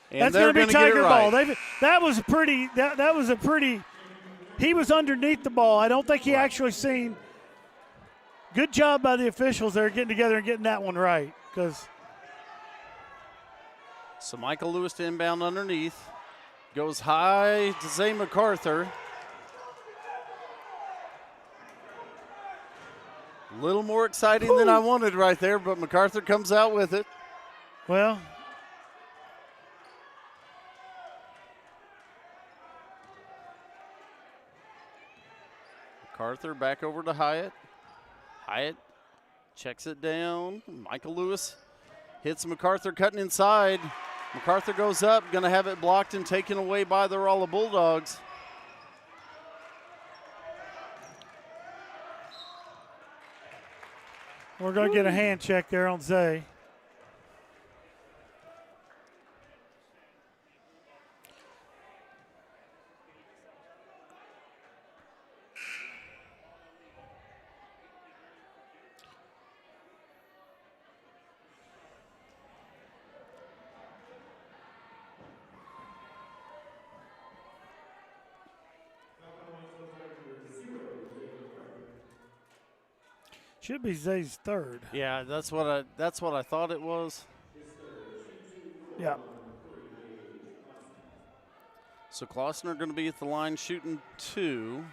and That's they're going to be gonna get it Tiger right. ball. That was a pretty. That was a pretty. He was underneath the ball. I don't think he actually seen. Good job by the officials there getting together and getting that one right. Because So Michael Lewis to inbound underneath. Goes high to Zay MacArthur. A little more exciting than I wanted right there, but MacArthur comes out with it. well, MacArthur back over to Hyatt. Hyatt checks it down. Michael Lewis hits MacArthur cutting inside. MacArthur goes up, going to have it blocked and taken away by the Rolla Bulldogs. we're going to get a hand check there on Zay. Should be Zay's third. Yeah, that's what I thought it was. Yeah. So Klossner going to be at the line shooting 2.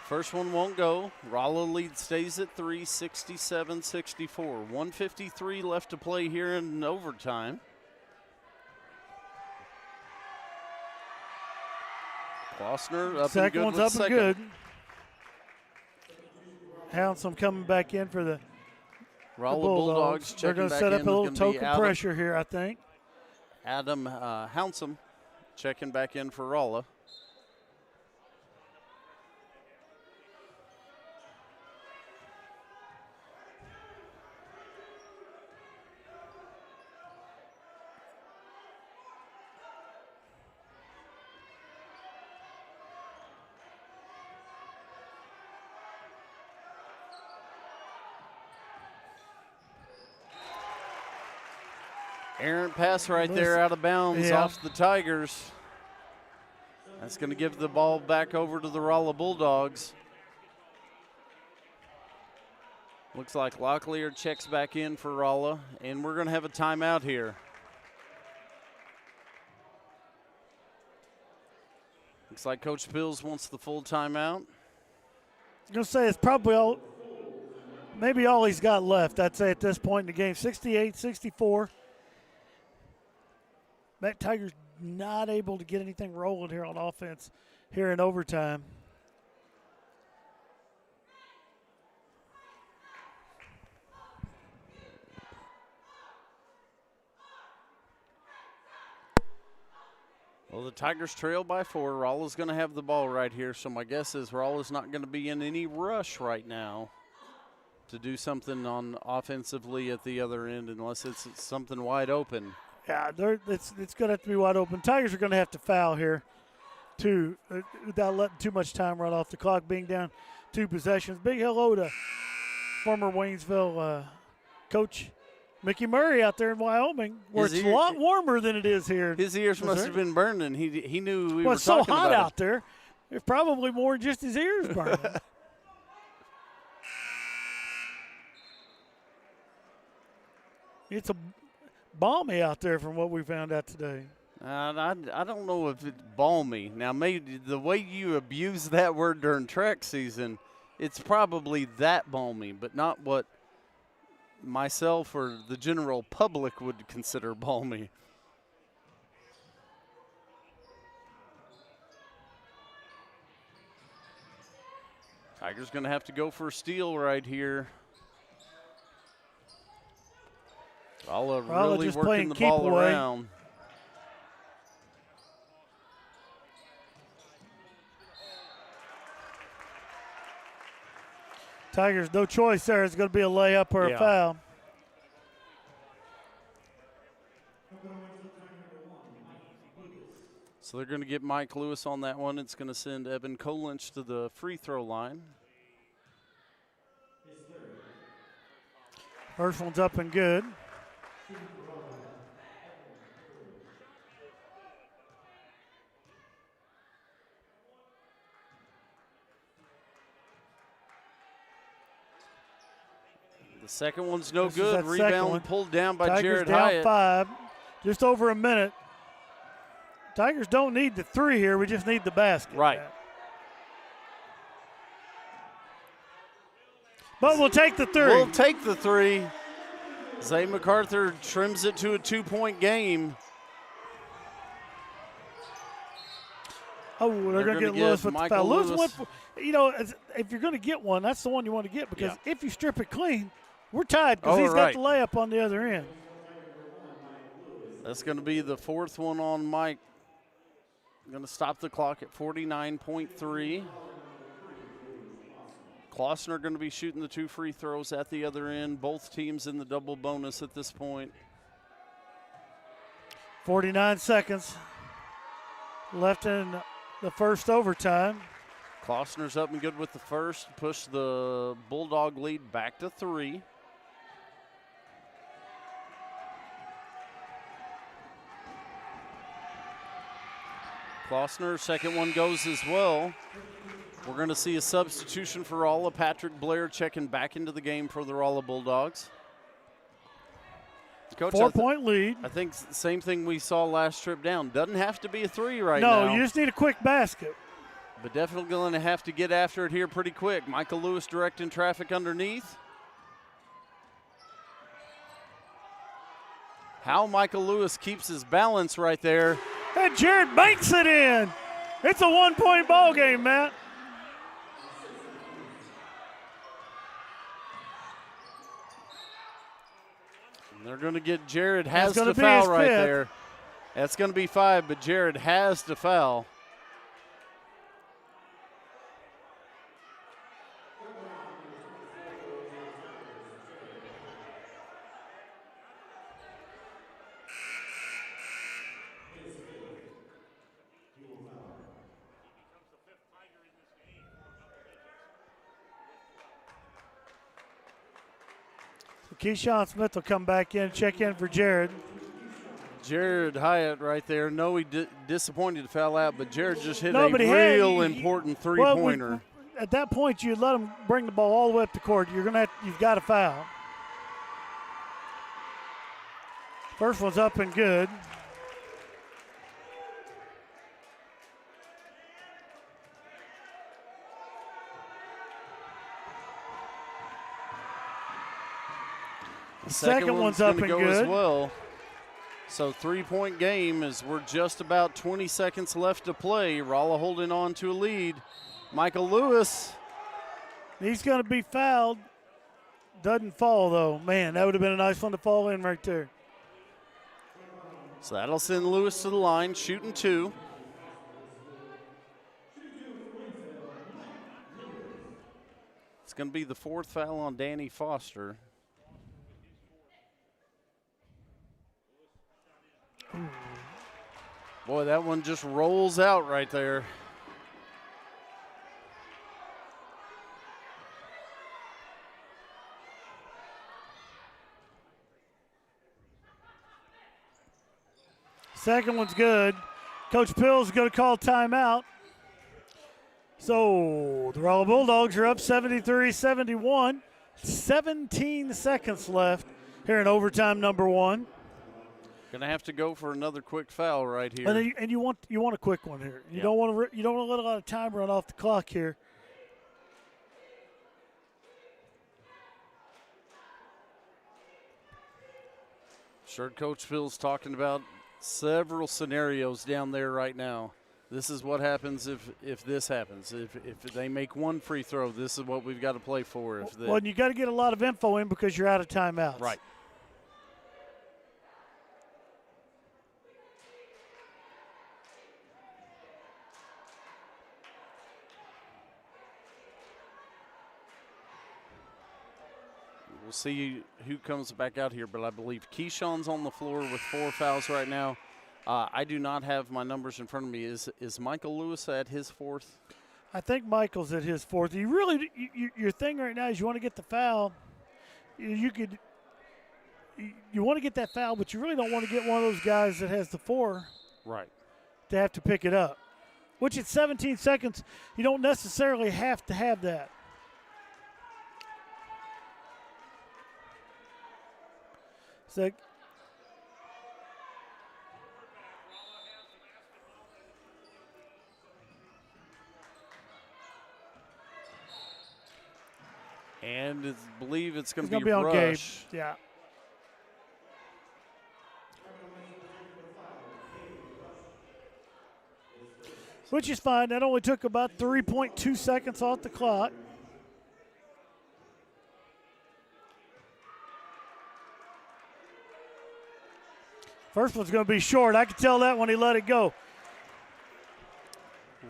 First one won't go. Rolla lead stays at 3, 67-64. 1:53 left to play here in overtime. Klossner up Second and one's good up with and second. good. Hounsome coming back in for the Rolla Bulldogs. Bulldogs They're checking going to back set in up a is little gonna be token Adam, pressure here, I think. Adam Hounsome checking back in for Rolla. Errant pass right there out of bounds off the Tigers. That's going to give the ball back over to the Rolla Bulldogs. Looks like Locklear checks back in for Rolla, and we're going to have a timeout here. Looks like Coach Pills wants the full timeout. I'm going to say it's probably maybe all he's got left, I'd say, at this point in the game. 68-64. That Tigers not able to get anything rolling here on offense here in overtime. Well, the Tigers trail by 4. Rolla's going to have the ball right here, so my guess is Rolla's not going to be in any rush right now to do something on offensively at the other end unless it's something wide open. Yeah, it's going to have to be wide open. Tigers are going to have to foul here, too, without letting too much time run off the clock, being down 2 possessions. Big hello to former Waynesville coach Mickey Murray out there in Wyoming, where it's a lot warmer than it is here. His ears must have been burning. He knew we were it's so talking hot about out there. There's probably more than just his ears burning. It's balmy out there from what we found out today. I don't know if it's balmy. Now, maybe the way you abuse that word during track season, it's probably that balmy, but not what myself or the general public would consider balmy. Tigers going to have to go for a steal right here. Rolla really just working the keep ball away. around. Tigers, no choice there. It's going to be a layup or a foul. So they're going to get Mike Lewis on that one. It's going to send Evan Kolinch to the free throw line. First one's up and good. The second one's no This is good. that second Rebound one. pulled down by Tigers Jared down Hyatt. 5, just over a minute. Tigers don't need the 3 here. We just need the basket. Right. But we'll take the 3. We'll take the 3. Zay MacArthur trims it to a 2-point game. Oh, they're going to get Lewis with the Michael foul. Lewis Lewis. went for, if you're going to get one, that's the one you want to get because if you strip it clean, we're tied because he's got the layup on the other end. That's going to be the 4th one on Mike. Going to stop the clock at 49.3. Klossner going to be shooting the 2 free throws at the other end. Both teams in the double bonus at this point. 49 seconds left in the first overtime. Klossner's up and good with the first. Push the Bulldog lead back to 3. Klossner, second one goes as well. We're going to see a substitution for Rolla. Patrick Blair checking back into the game for the Rolla Bulldogs. Coach, 4-point lead. I think same thing we saw last trip down. Doesn't have to be a 3 right now. No, you just need a quick basket. But definitely going to have to get after it here pretty quick. Michael Lewis directing traffic underneath. How Michael Lewis keeps his balance right there. And Jared banks it in. It's a 1-point ball game, Matt. And they're going to get Jared has That's to be foul his right 5th. there. That's going to be 5, but Jared has to foul. Keyshawn Smith will come back in, check in for Jared. Jared Hyatt right there. No, he disappointed to foul out, but Jared just hit No, a but real important three-pointer. Well, at that point, you let him bring the ball all the way up the court. You've got to foul. First one's up and good. The second one's up and go good as well. So 3-point game as we're just about 20 seconds left to play. Rolla holding on to a lead. Michael Lewis. He's going to be fouled. Doesn't fall, though. Man, that would have been a nice one to fall in right there. So that'll send Lewis to the line, shooting 2. It's going to be the 4th foul on Danny Foster. Boy, that one just rolls out right there. Second one's good. Coach Pill's going to call timeout. So the Rolla Bulldogs are up 73-71. 17 seconds left here in overtime number 1. Going to have to go for another quick foul right here. And you want a quick one here. You don't want to let a lot of time run off the clock here. Sure, Coach Phil's talking about several scenarios down there right now. This is what happens if this happens. If they make one free throw, this is what we've got to play for. Well, and you got to get a lot of info in because you're out of timeouts. Right. We'll see who comes back out here, but I believe Keyshawn's on the floor with 4 fouls right now. I do not have my numbers in front of me. Is Michael Lewis at his fourth? I think Michael's at his fourth. Your thing right now is you want to get the foul. You want to get that foul, but you really don't want to get one of those guys that has the 4 Right. to have to pick it up. Which at 17 seconds, you don't necessarily have to have that. So And I believe it's going it's to going to be on Gabe. Rush. Yeah. Which is fine. That only took about 3.2 seconds off the clock. First one's going to be short. I could tell that when he let it go.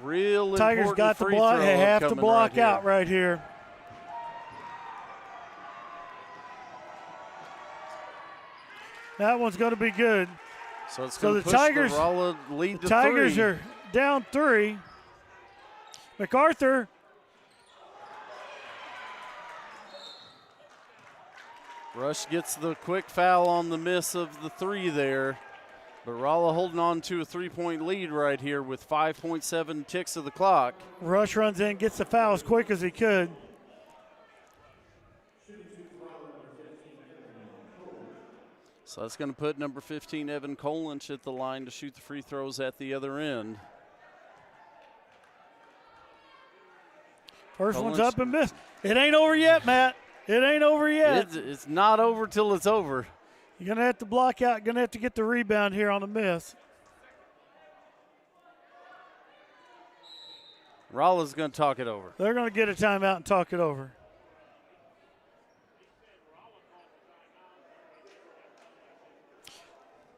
Real Tigers important got the free block. throw They have to coming block right out here. right here. That one's going to be good. So it's So going the to push Tigers- the Rolla lead to Tigers 3. are down 3. MacArthur. Rush gets the quick foul on the miss of the 3 there. But Rolla holding on to a 3-point lead right here with 5.7 ticks of the clock. Rush runs in, gets the foul as quick as he could. So that's going to put number 15, Evan Kolinch, at the line to shoot the free throws at the other end. First one's Kolinch. up and missed. It ain't over yet, Matt. It ain't over yet. It's not over till it's over. You're going to have to block out. Going to have to get the rebound here on the miss. Rolla's going to talk it over. They're going to get a timeout and talk it over.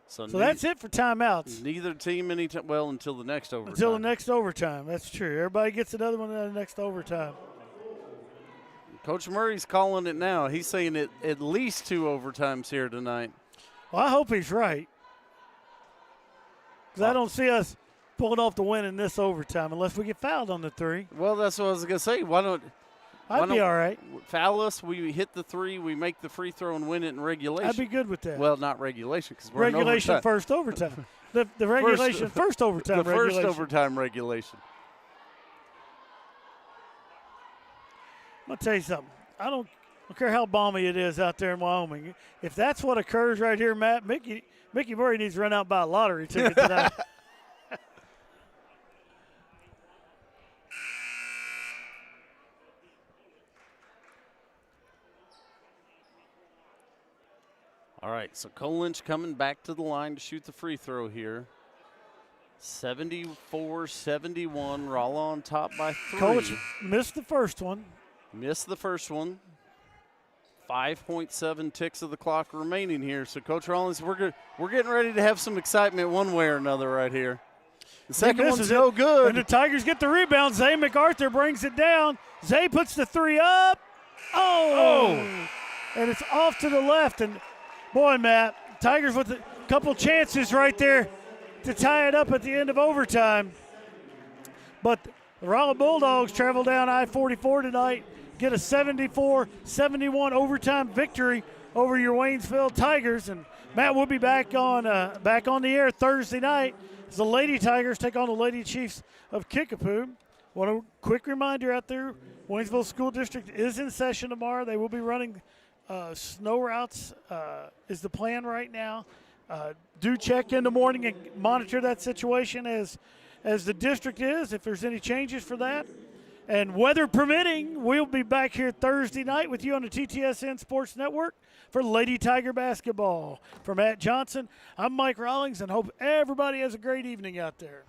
So that's it for timeouts. Neither team until the next overtime. Until the next overtime. That's true. Everybody gets another one in the next overtime. Coach Murray's calling it now. He's saying it at least 2 overtimes here tonight. Well, I hope he's right. Because I don't see us pulling off the win in this overtime unless we get fouled on the 3. Well, that's what I was going to say. Why don't I'd be all right. Foul us, we hit the 3, we make the free throw and win it in regulation. I'd be good with that. Well, not regulation because we're regulation in overtime. first overtime. The regulation first overtime. The first regulation. overtime regulation. I'm going to tell you something. I don't care how balmy it is out there in Wyoming. If that's what occurs right here, Matt, Mickey Murray needs to run out and buy a lottery ticket tonight. All right, so Kolinch coming back to the line to shoot the free throw here. 74-71, Rolla on top by 3. Coach missed the first one. Missed the first one. 5.7 ticks of the clock remaining here. So, Coach Rollins, we're getting ready to have some excitement one way or another right here. The second one's no good. And the Tigers get the rebound. Zay MacArthur brings it down. Zay puts the 3 up. Oh! And it's off to the left. And, boy, Matt, Tigers with a couple chances right there to tie it up at the end of overtime. But the Rolla Bulldogs travel down I-44 tonight, get a 74-71 overtime victory over your Waynesville Tigers. And Matt, we'll be back on the air Thursday night as the Lady Tigers take on the Lady Chiefs of Kickapoo. What a quick reminder out there, Waynesville School District is in session tomorrow. They will be running snow routes is the plan right now. Do check in the morning and monitor that situation as the district is, if there's any changes for that. And weather permitting, we'll be back here Thursday night with you on the TTSN Sports Network for Lady Tiger basketball. For Matt Johnson, I'm Mike Rawlings, and hope everybody has a great evening out there.